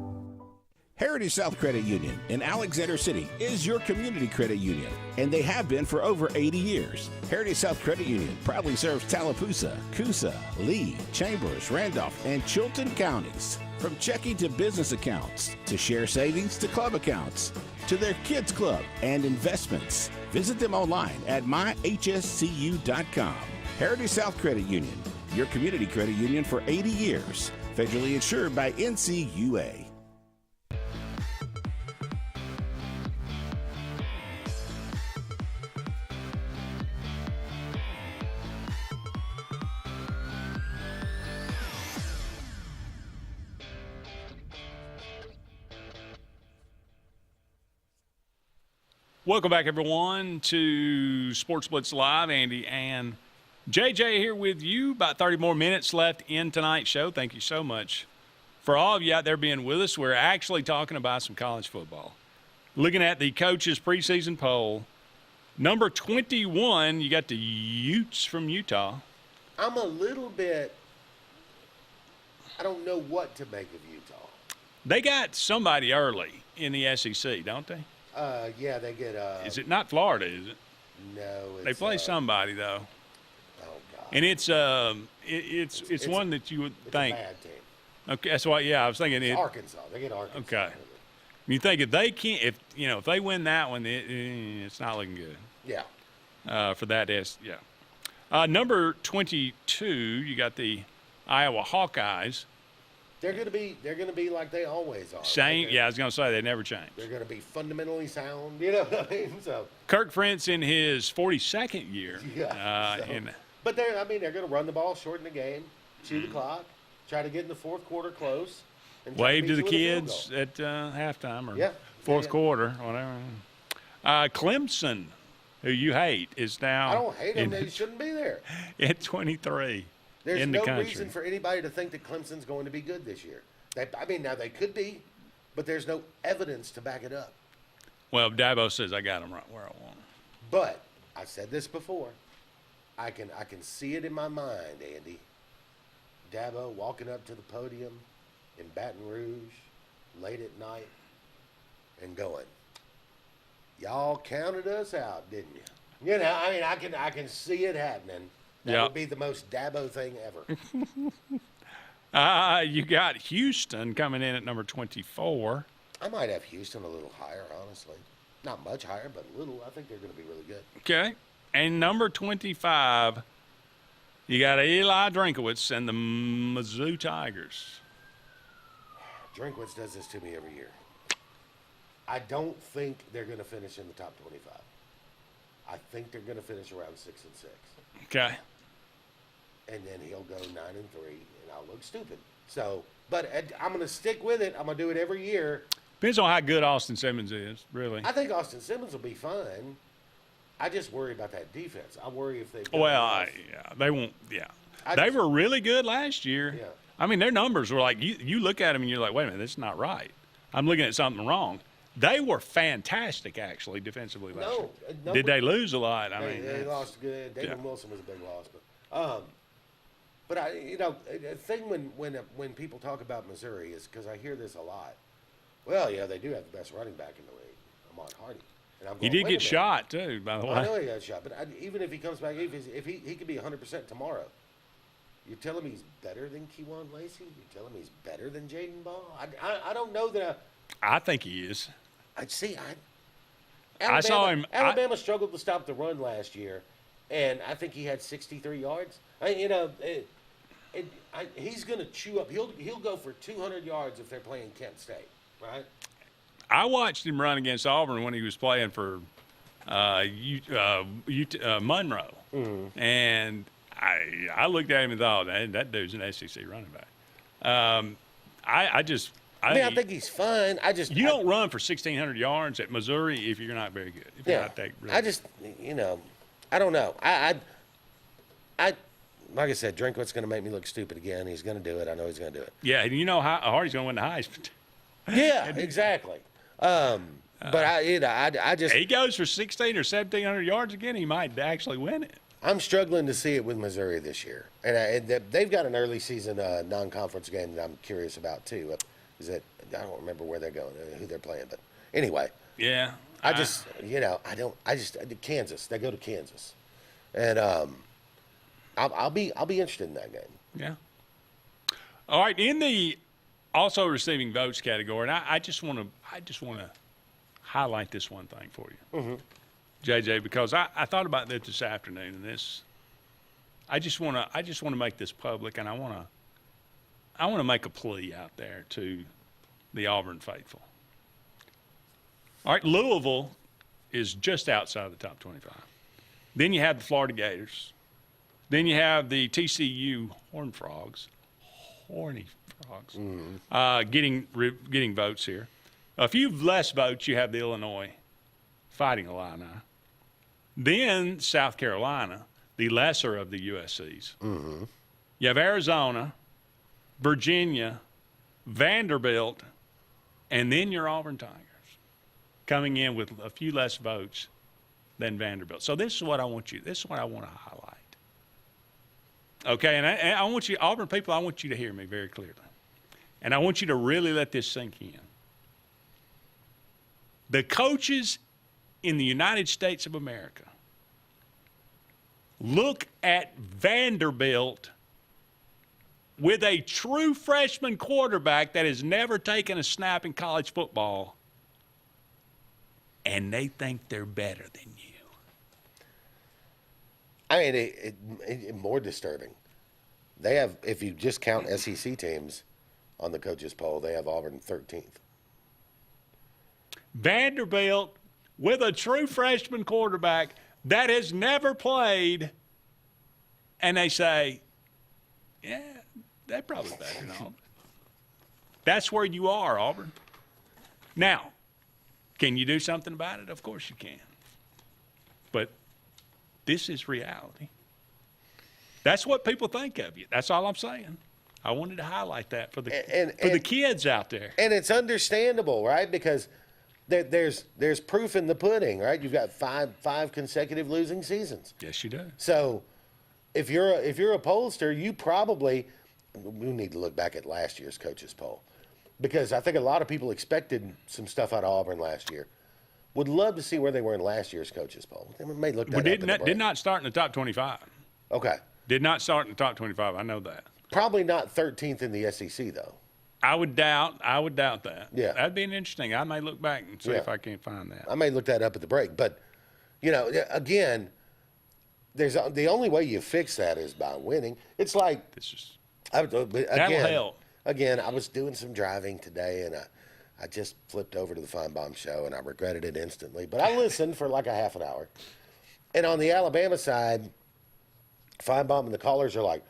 Heritage South Credit Union in Alexander City is your community credit union, and they have been for over 80 years. Heritage South Credit Union proudly serves Tallapoosa, Coosa, Lee, Chambers, Randolph, and Chilton counties. From checking to business accounts, to share savings to club accounts, to their kids club and investments. Visit them online at myhscu.com. Heritage South Credit Union, your community credit union for 80 years. Federally insured by NCUA. Welcome back, everyone, to Sports Blitz Live. Andy and JJ here with you. About 30 more minutes left in tonight's show. Thank you so much for all of you out there being with us. We're actually talking about some college football. Looking at the coaches' preseason poll, number 21, you got the Utes from Utah. I'm a little bit – I don't know what to make of Utah. They got somebody early in the SEC, don't they? Yeah, they get is it not Florida, is it? No, it's, they play somebody though. Oh God. And it's one that you would think. It's a bad team. Okay, that's why. Yeah, I was thinking it's Arkansas. They get Arkansas. Okay. You think if they can't, if they win that one, it's not looking good. Yeah. For that yeah. Number 22, you got the Iowa Hawkeyes. They're gonna be like they always are. Same, yeah. I was gonna say they never change. They're gonna be fundamentally sound. You know what I mean? So Kirk Ferentz in his 42nd year. Yeah. But they're gonna run the ball, shorten the game, chew the clock, try to get in the fourth quarter close. And wave to the kids at halftime or fourth quarter, whatever. Clemson, who you hate, is now. I don't hate them. They shouldn't be there. At 23. There's in no the country. reason for anybody to think that Clemson's going to be good this year. Now they could be, but there's no evidence to back it up. Well, Dabo says I got them right where I want them. But I said this before. I can see it in my mind, Andy. Dabo walking up to the podium in Baton Rouge late at night and going, "Y'all counted us out, didn't you?" You know, I mean, I can see it happening. That would be the most Dabo thing ever. You got Houston coming in at number 24. I might have Houston a little higher, honestly. Not much higher, but a little. I think they're going to be really good. Okay. And number 25, you got Eli Drinkowitz and the Mizzou Tigers. Drinkowitz does this to me every year. I don't think they're going to finish in the top 25. I think they're going to finish around 6-6. Okay. And then he'll go 9-3, and I'll look stupid. So, but I'm going to stick with it. I'm going to do it every year. Depends on how good Austin Simmons is, really. I think Austin Simmons will be fine. I just worry about that defense. I worry if they. Well, they won't. Yeah, they were really good last year. Yeah. I mean, their numbers were like you look at them and you're like, wait a minute, this is not right. I'm looking at something wrong. They were fantastic, actually, defensively last year. Did they lose a lot? I mean, they lost good. David Wilson was a big loss, but the thing when people talk about Missouri is because I hear this a lot. Well, yeah, they do have the best running back in the league, Ahmad Hardy. And I'm going, he did get shot too, by the way. I know he got shot, but even if he comes back, if he could be 100% tomorrow, you're telling me he's better than Kewan Lacey? You're telling me he's better than Jaden Ball? I don't know that. I think he is. I saw him. Alabama struggled to stop the run last year, and I think he had 63 yards. He's going to chew up. He'll go for 200 yards if they're playing Kent State, right? I watched him run against Auburn when he was playing for Monroe, and I looked at him and thought, that dude's an SEC running back. I I think he's fine. You don't run for 1,600 yards at Missouri if you're not very good. If you're not that really I just, I don't know. I like I said, Drinkwitz's going to make me look stupid again. He's going to do it. I know he's going to do it. Yeah, and you know how hard he's going to win the Heisman. Yeah, exactly. But I just. He goes for 1,600 or 1,700 yards again, he might actually win it. I'm struggling to see it with Missouri this year, and they've got an early season non-conference game that I'm curious about too. Is that I don't remember where they're going, who they're playing, but anyway. Yeah. I just Kansas. They go to Kansas, and I'll be interested in that game. Yeah. All right, in the also receiving votes category, and I just want to highlight this one thing for you. Mm-hmm. JJ, because I thought about this afternoon, and I just want to make this public, and I want to make a plea out there to the Auburn faithful. All right, Louisville is just outside the top 25. Then you have the Florida Gators. Then you have the TCU Horny Frogs, getting votes here. A few less votes, you have the Illinois Fighting Illini. Then South Carolina, the lesser of the USCs. Mm-hmm. You have Arizona, Virginia, Vanderbilt, and then your Auburn Tigers coming in with a few less votes than Vanderbilt. So this is what I want to highlight. Okay, and I want you, Auburn people, I want you to hear me very clearly. And I want you to really let this sink in. The coaches in the United States of America look at Vanderbilt with a true freshman quarterback that has never taken a snap in college football, and they think they're better than you. I mean, it more disturbing. They have, if you just count SEC teams on the coaches poll, they have Auburn 13th. Vanderbilt with a true freshman quarterback that has never played, and they say, yeah, they're probably better than Auburn. That's where you are, Auburn. Now, can you do something about it? Of course you can. But this is reality. That's what people think of you. That's all I'm saying. I wanted to highlight that for the kids out there. And it's understandable, right? Because there's proof in the pudding, right? You've got five consecutive losing seasons. Yes, you do. So if you're a pollster, you probably we need to look back at last year's coaches poll, because I think a lot of people expected some stuff out of Auburn last year. Would love to see where they were in last year's coaches poll. They may look that up. Did not start in the top 25. Okay. Did not start in the top 25. I know that. Probably not 13th in the SEC though. I would doubt that. Yeah. That'd be interesting. I may look back and see if I can't find that. I may look that up at the break. But, again, the only way you fix that is by winning. It's like that'll help. Again, I was doing some driving today, and I just flipped over to the Feinbaum show, and I regretted it instantly. But I listened for like a half an hour. And on the Alabama side, Feinbaum and the callers are like,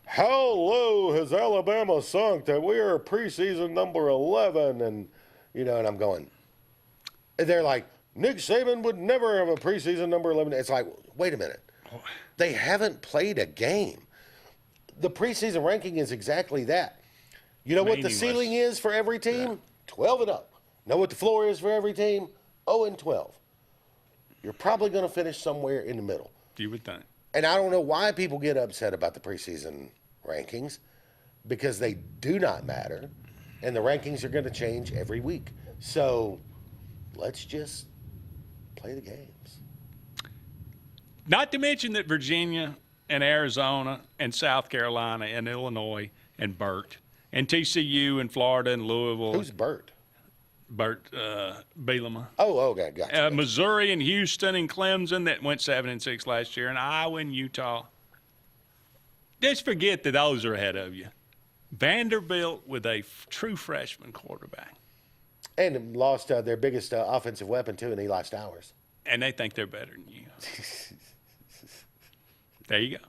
how low has Alabama sunk that we are preseason number 11? And, and I'm going, and they're like, Nick Saban would never have a preseason number 11. It's like, wait a minute. They haven't played a game. The preseason ranking is exactly that. You know what the ceiling is for every team? Yeah. 12 and up. Know what the floor is for every team? 0 and 12. You're probably going to finish somewhere in the middle. You would think. And I don't know why people get upset about the preseason rankings, because they do not matter, and the rankings are going to change every week. So let's just play the games. Not to mention that Virginia and Arizona and South Carolina and Illinois and Burt and TCU and Florida and Louisville. Who's Burt? Burt Bielema. Oh, okay, gotcha. Missouri and Houston and Clemson that went 7-6 last year, and Iowa and Utah. Just forget that those are ahead of you. Vanderbilt with a true freshman quarterback. And lost their biggest offensive weapon, too, in Eli Stowers. And they think they're better than you. There you go.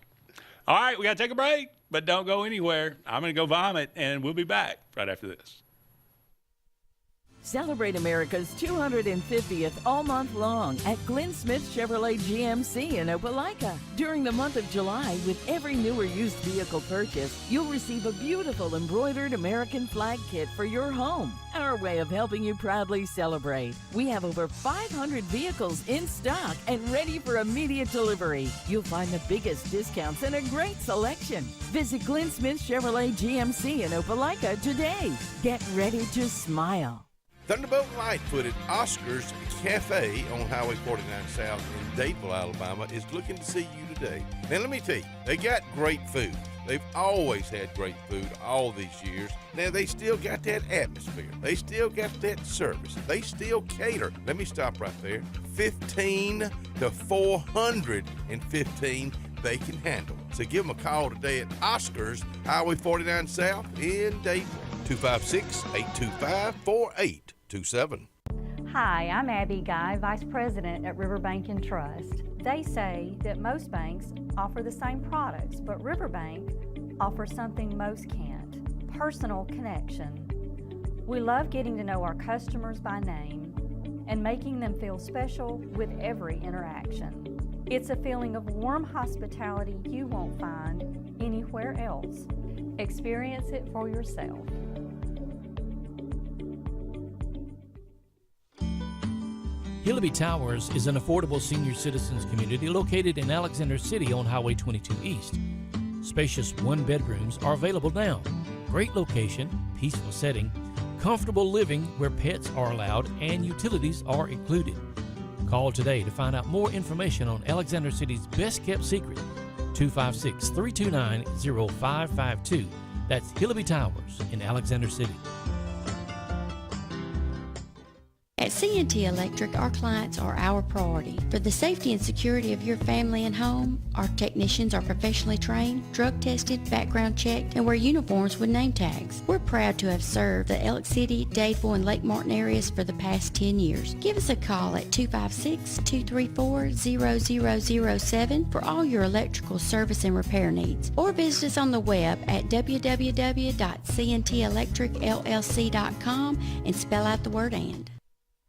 All right, we got to take a break, but don't go anywhere. I'm going to go vomit, and we'll be back right after this. Celebrate America's 250th all month long at Glenn Smith Chevrolet GMC in Opelika. During the month of July, with every new or used vehicle purchase, you'll receive a beautiful embroidered American flag kit for your home. Our way of helping you proudly celebrate. We have over 500 vehicles in stock and ready for immediate delivery. You'll find the biggest discounts and a great selection. Visit Glenn Smith Chevrolet GMC in Opelika today. Get ready to smile. Thunderbolt Lightfoot at Oscar's Cafe on Highway 49 South in Dadeville, Alabama is looking to see you today. Now, let me tell you, they got great food. They've always had great food all these years. Now, they still got that atmosphere. They still got that service. They still cater. Let me stop right there. 15 to 415 they can handle. So give them a call today at Oscar's Highway 49 South in Dadeville. 256-825-4827. Hi, I'm Abby Guy, Vice President at Riverbank and Trust. They say that most banks offer the same products, but Riverbank offers something most can't: personal connection. We love getting to know our customers by name and making them feel special with every interaction. It's a feeling of warm hospitality you won't find anywhere else. Experience it for yourself. Hillaby Towers is an affordable senior citizens community located in Alexander City on Highway 22 East. Spacious one-bedrooms are available now. Great location, peaceful setting, comfortable living where pets are allowed and utilities are included. Call today to find out more information on Alexander City's best-kept secret, 256-329-0552. That's Hillaby Towers in Alexander City. At C&T Electric, our clients are our priority. For the safety and security of your family and home, our technicians are professionally trained, drug tested, background checked, and wear uniforms with name tags. We're proud to have served the Elk City, Dadeville, and Lake Martin areas for the past 10 years. Give us a call at 256-234-0007 for all your electrical service and repair needs, or visit us on the web at www.cntelectricllc.com and spell out the word "and."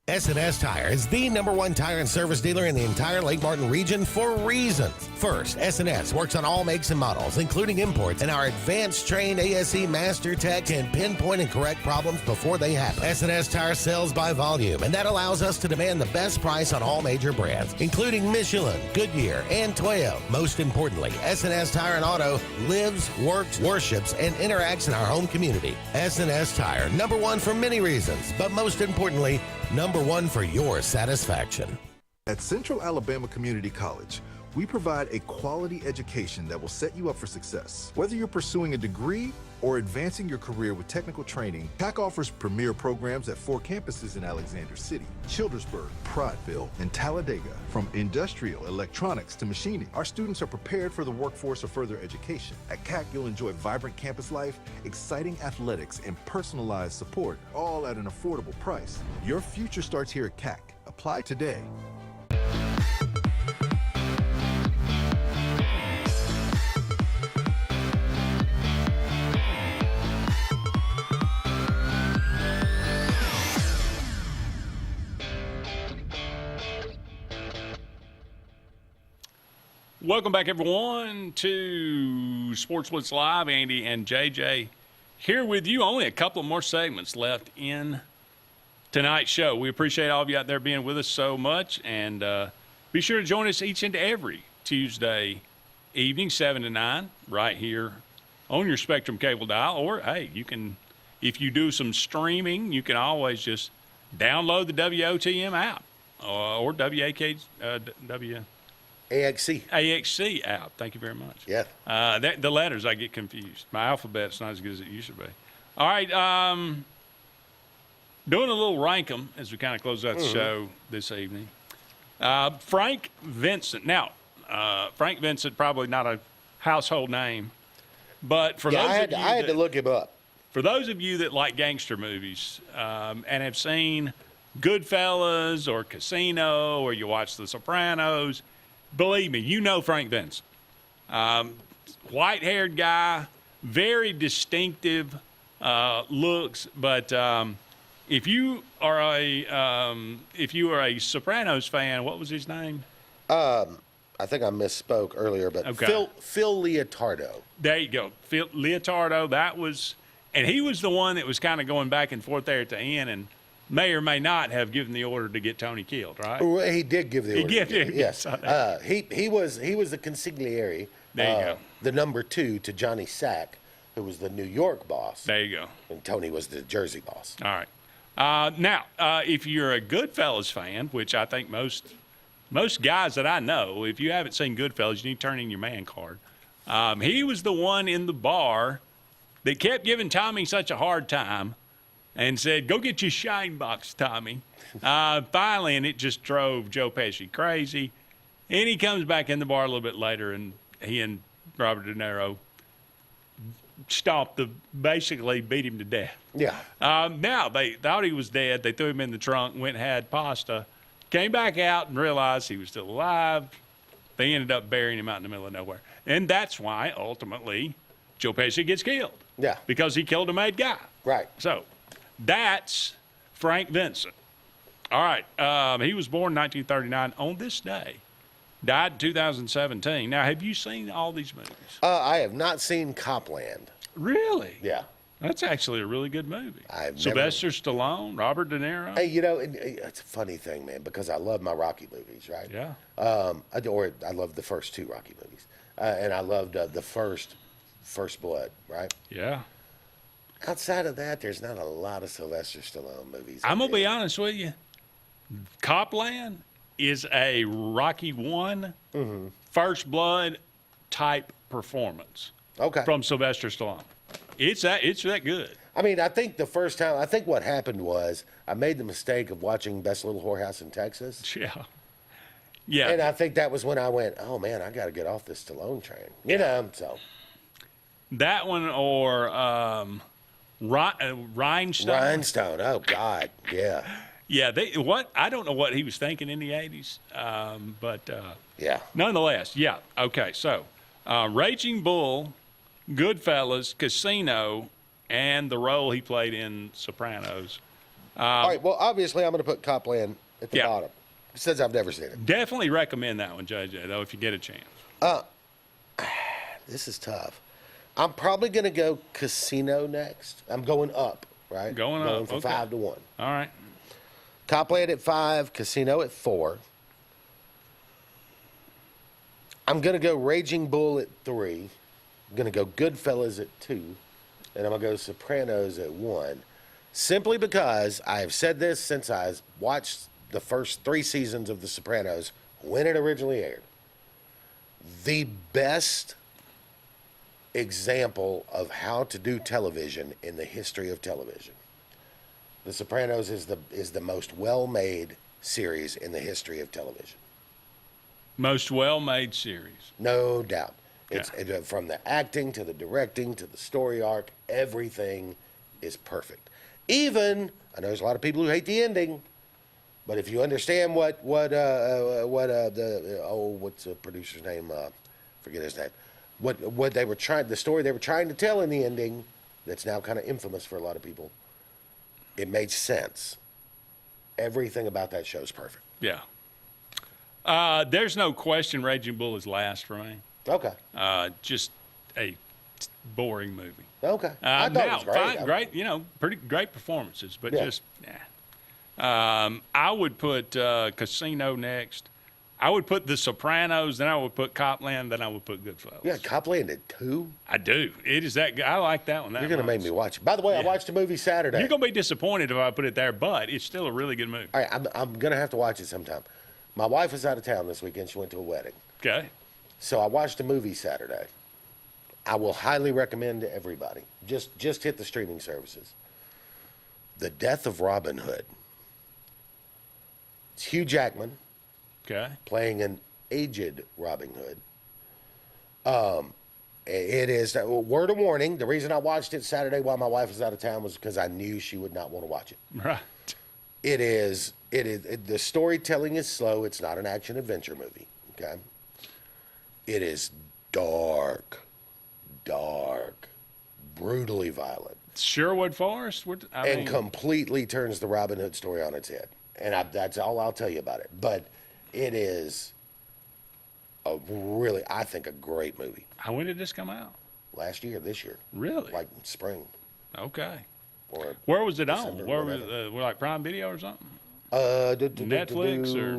S&S Tire is the #1 tire and service dealer in the entire Lake Martin region for reasons. First, S&S works on all makes and models, including imports, and our advanced trained ASE Master Tech can pinpoint and correct problems before they happen. S&S Tire sells by volume, and that allows us to demand the best price on all major brands, including Michelin, Goodyear, and Toyo. Most importantly, S&S Tire and Auto lives, works, worships, and interacts in our home community. S&S Tire, #1 for many reasons, but most importantly, #1 for your satisfaction. At Central Alabama Community College, we provide a quality education that will set you up for success. Whether you're pursuing a degree or advancing your career with technical training, CAC offers premier programs at 4 campuses in Alexander City, Childersburg, Prattville, and Talladega. From industrial, electronics to machining, our students are prepared for the workforce or further education. At CAC, you'll enjoy vibrant campus life, exciting athletics, and personalized support, all at an affordable price. Your future starts here at CAC. Apply today. Welcome back, everyone, to Sports Blitz Live. Andy and JJ here with you. Only a couple more segments left in tonight's show. We appreciate all of you out there being with us so much, and be sure to join us each and every Tuesday evening, 7 to 9, right here on your Spectrum cable dial. Or, hey, you can, if you do some streaming, you can always just download the WOTM app or AXC app. Thank you very much. Yeah. The letters, I get confused. My alphabet's not as good as it used to be. All right. Doing a little rank 'em as we kind of close out the show this evening. Frank Vincent. Now, Frank Vincent, probably not a household name, but for those of you I had to look him up. For those of you that like gangster movies and have seen Goodfellas or Casino, or you watch The Sopranos, believe me, you know Frank Vincent. White-haired guy, very distinctive looks, but if you are a Sopranos fan, what was his name? I think I misspoke earlier, but Okay. Phil Leotardo. There you go. Phil Leotardo, that was, and he was the one that was kind of going back and forth there at the end and may or may not have given the order to get Tony killed, right? Well, he did give the order. did. Yes. He was the consigliere. There you go. The number 2 to Johnny Sack, who was the New York boss. There you go. And Tony was the Jersey boss. All right. Now, if you're a Goodfellas fan, which I think most guys that I know, if you haven't seen Goodfellas, you need to turn in your man card. He was the one in the bar that kept giving Tommy such a hard time and said, "Go get your shine box, Tommy." Finally, and it just drove Joe Pesci crazy. And he comes back in the bar a little bit later, and he and Robert De Niro basically beat him to death. Yeah. Now, they thought he was dead. They threw him in the trunk, went and had pasta, came back out and realized he was still alive. They ended up burying him out in the middle of nowhere. And that's why, ultimately, Joe Pesci gets killed. Yeah. Because he killed a made guy. Right. So, that's Frank Vincent. All right. He was born in 1939 on this day. Died in 2017. Now, have you seen all these movies? I have not seen Copland. Really? Yeah. That's actually a really good movie. I've Sylvester Stallone, Robert De Niro. Hey, it's a funny thing, man, because I love my Rocky movies, right? Yeah. I love the first 2 Rocky movies, and I loved the First Blood, right? Yeah. Outside of that, there's not a lot of Sylvester Stallone movies. I'm gonna be honest with you. Copland is a Rocky 1, First Blood type performance. Okay. From Sylvester Stallone. It's that good. I mean, I think the first time, what happened was I made the mistake of watching Best Little Whorehouse in Texas. Yeah. Yeah. And I think that was when I went, oh, man, I got to get off this Stallone train. You know, so. That one or Rhinestone. Rhinestone, oh, God, yeah. Yeah, I don't know what he was thinking in the 80s, but yeah. Nonetheless, yeah. Okay, so Raging Bull, Goodfellas, Casino, and the role he played in Sopranos. All right, well, obviously I'm going to put Copland at the bottom, since I've never seen it. Definitely recommend that one, JJ, though, if you get a chance. This is tough. I'm probably going to go Casino next. I'm going up, right? Going up, from 5 to 1. All right. Copland at 5, Casino at 4. I'm going to go Raging Bull at 3. I'm going to go Goodfellas at 2. And I'm going to go Sopranos at 1. Simply because I've said this since I watched the first 3 seasons of The Sopranos when it originally aired. The best example of how to do television in the history of television. The Sopranos is the most well-made series in the history of television. Most well-made series. No doubt. Yeah. It's from the acting to the directing to the story arc, everything is perfect. Even, I know there's a lot of people who hate the ending, but if you understand what's the producer's name? Forget his name. What they were trying, the story they were trying to tell in the ending, that's now kind of infamous for a lot of people. It made sense. Everything about that show is perfect. Yeah. There's no question Raging Bull is last for me. Okay. Just a boring movie. Okay. I thought it was great. Fine, great, pretty great performances, but Yeah. just, I would put Casino next. I would put The Sopranos, then I would put Copland, then I would put Goodfellas. Yeah, Copland at 2? I do. It is that good. I like that one. You're going to make me watch it. By the way, I watched a movie Saturday. You're going to be disappointed if I put it there, but it's still a really good movie. All right, I'm going to have to watch it sometime. My wife was out of town this weekend. She went to a wedding. Okay. So I watched a movie Saturday. I will highly recommend to everybody. Just hit the streaming services. The Death of Robin Hood. It's Hugh Jackman. Okay. Playing an aged Robin Hood. It is, word of warning, the reason I watched it Saturday while my wife was out of town was because I knew she would not want to watch it. Right. The storytelling is slow. It's not an action adventure movie. Okay. It is dark, brutally violent. Sherwood Forest, I mean, completely turns the Robin Hood story on its head. And that's all I'll tell you about it. But it is I think, a great movie. When did this come out? This year. Really? Like spring. Okay. Or where was it December, on? Where was like Prime Video or something? Netflix or?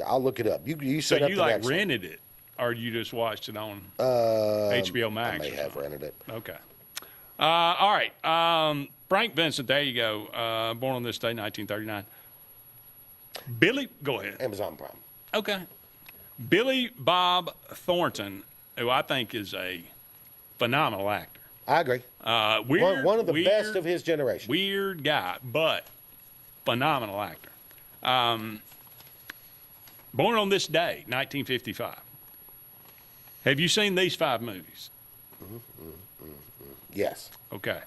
I'll look it up. You set so up you the like next rented it, or you just watched it on HBO Max? I may have rented it. Okay. All right. Frank Vincent, there you go. Born on this day, 1939. Billy, go ahead. Amazon Prime. Okay. Billy Bob Thornton, who I think is a phenomenal actor. I agree. One of the best of his generation. Weird guy, but phenomenal actor. Born on this day, 1955. Have you seen these 5 movies? Yes. Okay.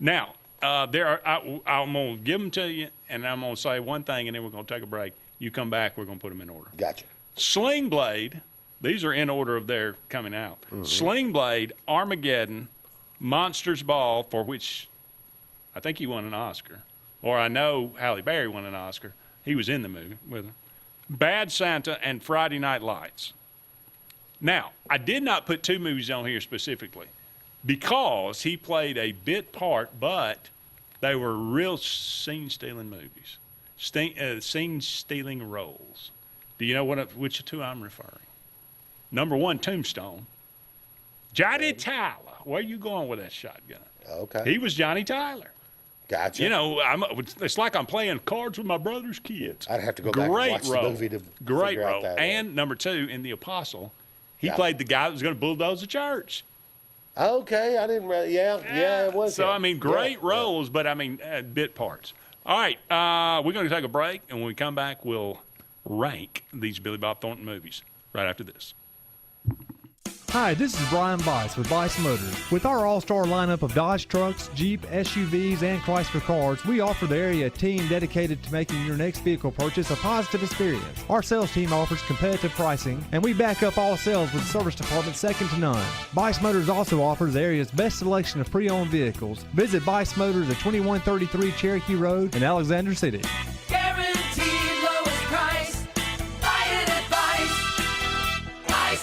Now, I'm going to give them to you, and I'm going to say one thing, and then we're going to take a break. You come back, we're going to put them in order. Gotcha. Sling Blade, these are in order of their coming out. Sling Blade, Armageddon, Monsters Ball, for which I think he won an Oscar. Or I know Halle Berry won an Oscar. He was in the movie with her. Bad Santa, and Friday Night Lights. Now, I did not put 2 movies on here specifically because he played a bit part, but they were real scene-stealing movies, scene-stealing roles. Do you know which 2 I'm referring? Number 1, Tombstone. Johnny Tyler. Where are you going with that shotgun? Okay. He was Johnny Tyler. Gotcha. You know, it's like I'm playing cards with my brother's kids. I'd have to go back and watch the movie to Great figure out role. that. And number 2, in The Apostle, he played the guy that was going to bulldoze the church. Okay, I didn't really, yeah, it was So, him. I mean, great roles, but, I mean, bit parts. All right, we're going to take a break, and when we come back, we'll rank these Billy Bob Thornton movies right after this. Hi, this is Brian Bice with Bice Motors. With our all-star lineup of Dodge trucks, Jeep, SUVs, and Chrysler cars, we offer the area team dedicated to making your next vehicle purchase a positive experience. Our sales team offers competitive pricing, and we back up all sales with a service department second to none. Bice Motors also offers the area's best selection of pre-owned vehicles. Visit Bice Motors at 2133 Cherokee Road in Alexander City. Guaranteed lowest price. Buy it at Bice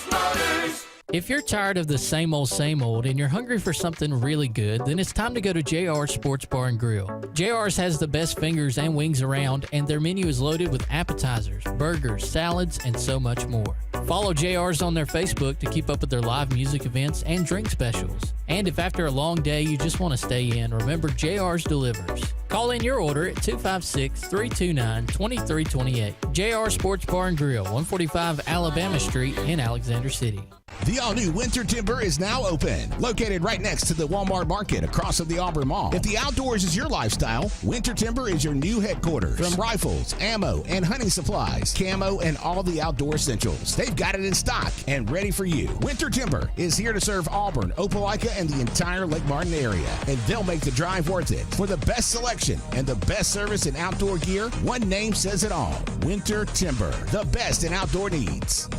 Motors. If you're tired of the same old and you're hungry for something really good, then it's time to go to JR's Sports Bar and Grill. JR's has the best fingers and wings around, and their menu is loaded with appetizers, burgers, salads, and so much more. Follow JR's on their Facebook to keep up with their live music events and drink specials. And if after a long day you just want to stay in, remember JR's delivers. Call in your order at 256-329-2328. JR Sports Bar and Grill, 145 Alabama Street in Alexander City. The all-new Winter Timber is now open. Located right next to the Walmart Market across from the Auburn Mall. If the outdoors is your lifestyle, Winter Timber is your new headquarters. From rifles, ammo, and hunting supplies, camo, and all the outdoor essentials, they've got it in stock and ready for you. Winter Timber is here to serve Auburn, Opelika, and the entire Lake Martin area. And they'll make the drive worth it. For the best selection and the best service in outdoor gear, one name says it all. Winter Timber, the best in outdoor needs.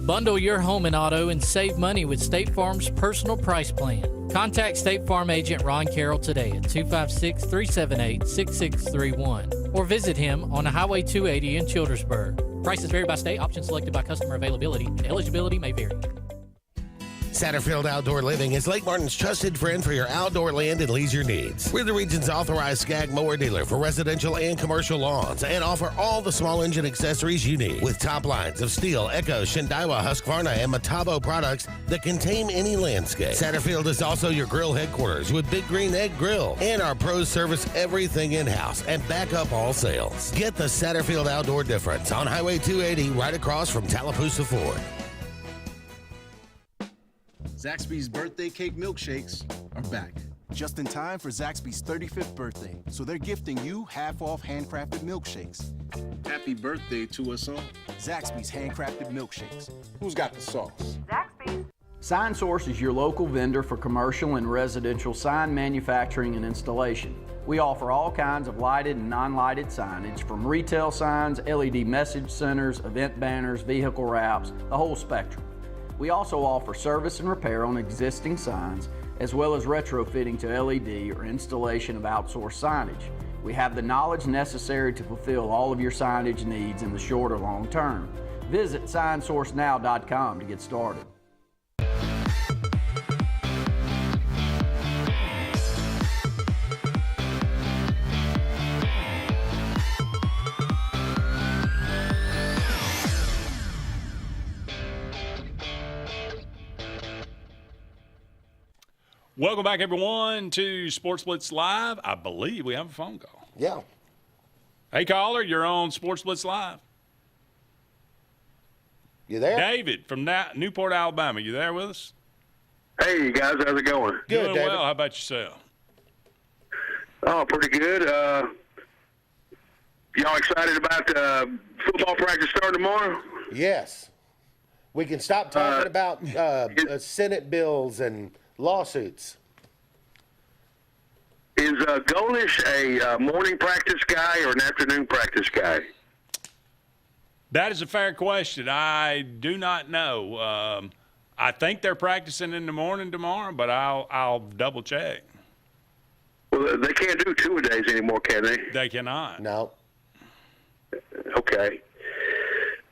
Bundle your home and auto and save money with State Farm's personal price plan. Contact State Farm agent Ron Carroll today at 256-378-6631 or visit him on Highway 280 in Childersburg. Prices vary by state, options selected by customer availability, and eligibility may vary. Satterfield Outdoor Living is Lake Martin's trusted friend for your outdoor land and leisure needs. We're the region's authorized Skag mower dealer for residential and commercial lawns and offer all the small engine accessories you need with top lines of Steel, Echo, Shindaiwa, Husqvarna, and Metabo products that can tame any landscape. Satterfield is also your grill headquarters with Big Green Egg Grill, and our pros service everything in-house and back up all sales. Get the Satterfield Outdoor difference on Highway 280 right across from Tallapoosa Ford. Zaxby's birthday cake milkshakes are back. Just in time for Zaxby's 35th birthday, so they're gifting you half-off handcrafted milkshakes. Happy birthday to us all. Zaxby's handcrafted milkshakes. Who's got the sauce? Zaxby's. Sign Source is your local vendor for commercial and residential sign manufacturing and installation. We offer all kinds of lighted and non-lighted signage, from retail signs, LED message centers, event banners, vehicle wraps, the whole spectrum. We also offer service and repair on existing signs, as well as retrofitting to LED or installation of outsourced signage. We have the knowledge necessary to fulfill all of your signage needs in the short or long term. Visit signsourcenow.com to get started. Welcome back, everyone, to Sports Blitz Live. I believe we have a phone call. Yeah. Hey, caller, you're on Sports Blitz Live. You there? David from Newport, Alabama. You there with us? Hey, guys. How's it going? Good, Doing David. well. How about yourself? Oh, pretty good. Y'all excited about football practice starting tomorrow? Yes. We can stop talking about Senate bills and lawsuits. Is Golish a morning practice guy or an afternoon practice guy? That is a fair question. I do not know. I think they're practicing in the morning tomorrow, but I'll double check. Well, they can't do two-a-days anymore, can they? They cannot. No. Okay.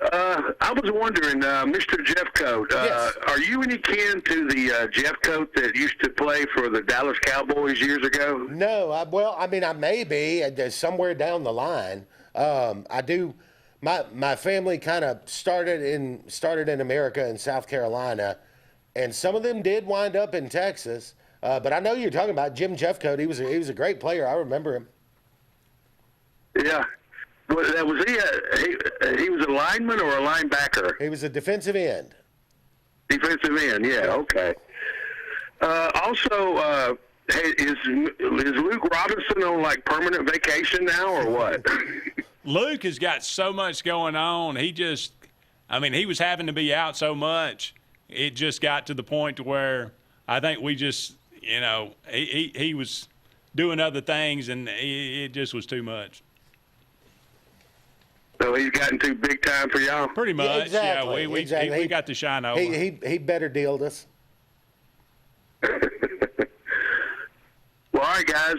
I was wondering, Mr. Jeffcoat, Yes. are you any kin to the Jeffcoat that used to play for the Dallas Cowboys years ago? No. I may be somewhere down the line. I do. My family kind of started in America in South Carolina, and some of them did wind up in Texas. But I know you're talking about Jim Jeffcoat. He was a great player. I remember him. Yeah. Was he was a lineman or a linebacker? He was a defensive end. Defensive end, yeah, okay. Also, hey, is Luke Robinson on like permanent vacation now or what? Luke has got so much going on. He was having to be out so much. It just got to the point to where I think we just, he was doing other things and it just was too much. So he's gotten too big time for y'all? Pretty much, Yeah, exactly. We Exactly. got to shine over. He better dealed us. Well, all right, guys.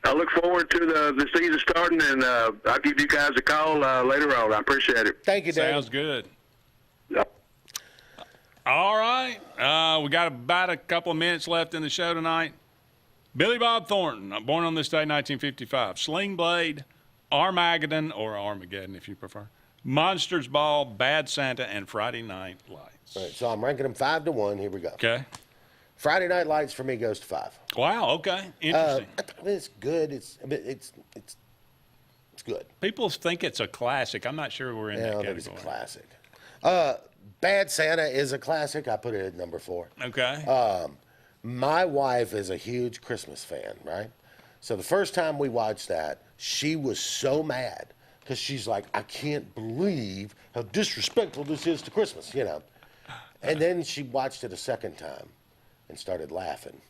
I look forward to the season starting, and I'll give you guys a call later on. I appreciate it. Thank you, David. Sounds good. All right. We got about a couple of minutes left in the show tonight. Billy Bob Thornton, born on this day, 1955. Sling Blade, Armageddon, or Armageddon if you prefer. Monsters Ball, Bad Santa, and Friday Night Lights. All right, so I'm ranking them 5-1. Here we go. Okay. Friday Night Lights for me goes to 5. Wow. Okay. Interesting. It's good. It's good. People think it's a classic. I'm not sure we're in that I don't category. think it's a classic. Bad Santa is a classic. I put it at number 4. Okay. My wife is a huge Christmas fan, right? So the first time we watched that, she was so mad because she's like, I can't believe how disrespectful this is to Christmas, And then she watched it a second time and started laughing.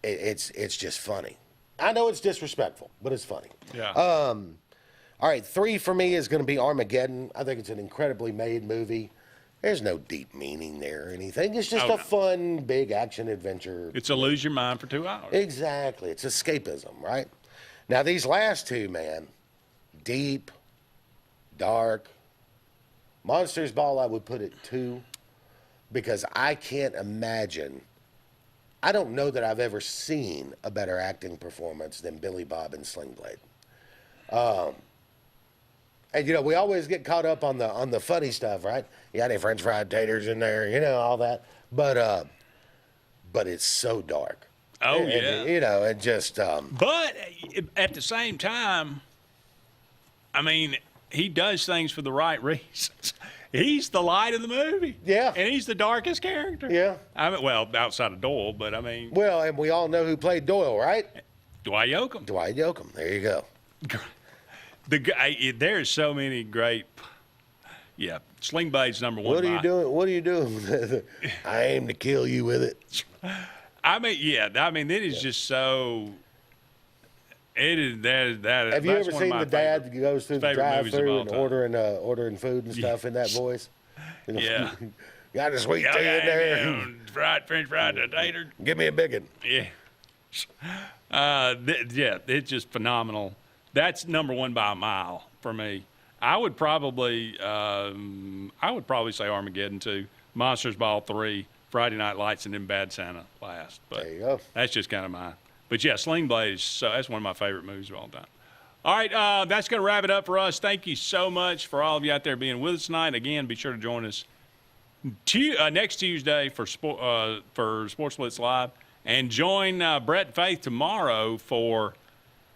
It's just funny. I know it's disrespectful, but it's funny. Yeah. All right, 3 for me is going to be Armageddon. I think it's an incredibly made movie. There's no deep meaning there or anything. It's just a fun, big action adventure. It's a lose your mind for 2 hours. Exactly. It's escapism, right? Now, these last 2, man, deep, dark. Monsters Ball, I would put at 2 because I can't imagine. I don't know that I've ever seen a better acting performance than Billy Bob in Sling Blade. And, we always get caught up on the funny stuff, right? You got any French fried taters in there, all that. But it's so dark. Oh, and, yeah. And just... But at the same time, he does things for the right reasons. He's the light of the movie. Yeah. And he's the darkest character. Yeah. Outside of Doyle, but Well, and we all know who played Doyle, right? Dwight Yoakam. Dwight Yoakam. There you go. The guy, there's so many great. Yeah, Sling Blade's number 1. What are you doing? What are you doing? I aim to kill you with it. It is just so. It is that. Have you ever seen the dad that goes through the drive-through and time. ordering food and stuff in that voice? Yeah. Got a sweet tea in there. Fried French fried tater. Give me a big one. Yeah. It's just phenomenal. That's number one by a mile for me. I would probably say Armageddon 2, Monsters Ball 3, Friday Night Lights, and then Bad Santa last. But there you go. That's just kind of mine. But yeah, Sling Blade that's one of my favorite movies of all time. All right, that's going to wrap it up for us. Thank you so much for all of you out there being with us tonight. Again, be sure to join us next Tuesday for Sports Blitz Live, and join Brett and Faith tomorrow for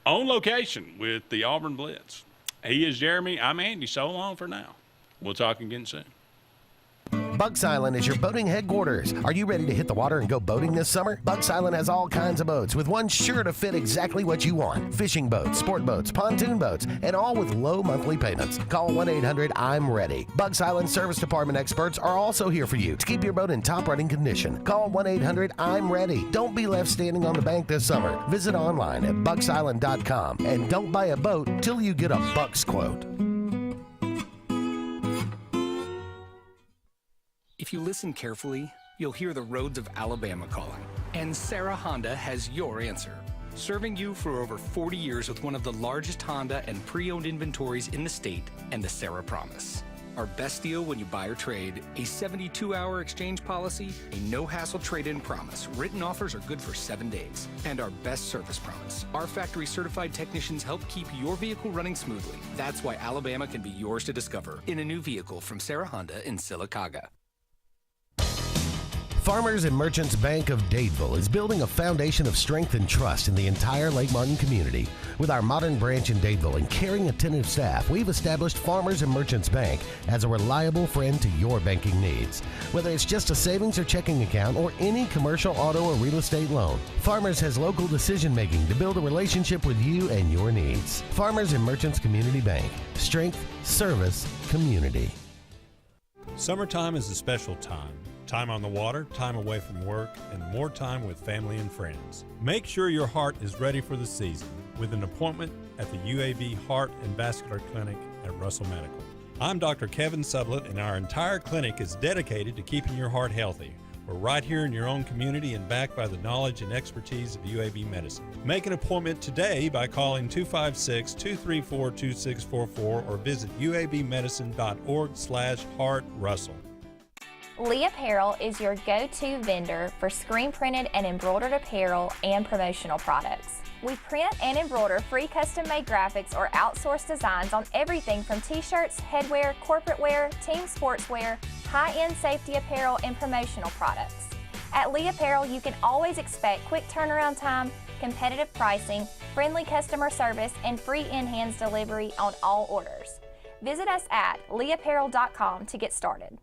On Location with the Auburn Blitz. He is Jeremy. I'm Andy. So long for now. We'll talk again soon. Bugs Island is your boating headquarters. Are you ready to hit the water and go boating this summer? Bugs Island has all kinds of boats, with one sure to fit exactly what you want. Fishing boats, sport boats, pontoon boats, and all with low monthly payments. Call 1-800-I'm-READY. Bugs Island Service Department experts are also here for you to keep your boat in top running condition. Call 1-800-I'm-READY. Don't be left standing on the bank this summer. Visit online at bugsisland.com, and don't buy a boat till you get a Bucks quote. If you listen carefully, you'll hear the roads of Alabama calling. And Sarah Honda has your answer. Serving you for over 40 years with one of the largest Honda and pre-owned inventories in the state, and the Sarah Promise. Our best deal when you buy or trade, a 72-hour exchange policy, a no-hassle trade-in promise. Written offers are good for 7 days. And our best service promise. Our factory-certified technicians help keep your vehicle running smoothly. That's why Alabama can be yours to discover in a new vehicle from Sarah Honda in Sylacauga. Farmers and Merchants Bank of Dadeville is building a foundation of strength and trust in the entire Lake Martin community. With our modern branch in Dadeville and caring, attentive staff, we've established Farmers and Merchants Bank as a reliable friend to your banking needs. Whether it's just a savings or checking account or any commercial, auto, or real estate loan, Farmers has local decision-making to build a relationship with you and your needs. Farmers and Merchants Community Bank. Strength, service, community. Summertime is a special time. Time on the water, time away from work, and more time with family and friends. Make sure your heart is ready for the season with an appointment at the UAB Heart and Vascular Clinic at Russell Medical. I'm Dr. Kevin Sublett, and our entire clinic is dedicated to keeping your heart healthy. We're right here in your own community and backed by the knowledge and expertise of UAB Medicine. Make an appointment today by calling 256-234-2644 or visit uabmedicine.org/heartrussell. Lee Apparel is your go-to vendor for screen-printed and embroidered apparel and promotional products. We print and embroider free custom-made graphics or outsourced designs on everything from t-shirts, headwear, corporate wear, team sportswear, high-end safety apparel, and promotional products. At Lee Apparel, you can always expect quick turnaround time, competitive pricing, friendly customer service, and free in-hands delivery on all orders. Visit us at leeapparel.com to get started.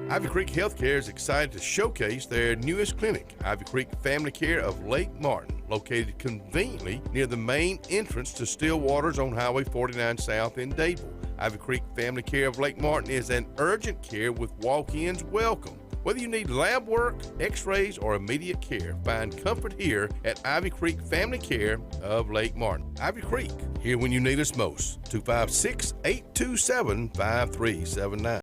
Ivy Creek Healthcare is excited to showcase their newest clinic, Ivy Creek Family Care of Lake Martin, located conveniently near the main entrance to Stillwater's on Highway 49 South in Dadeville. Ivy Creek Family Care of Lake Martin is an urgent care with walk-ins welcome. Whether you need lab work, x-rays, or immediate care, find comfort here at Ivy Creek Family Care of Lake Martin. Ivy Creek, here when you need us most. 256-827-5379.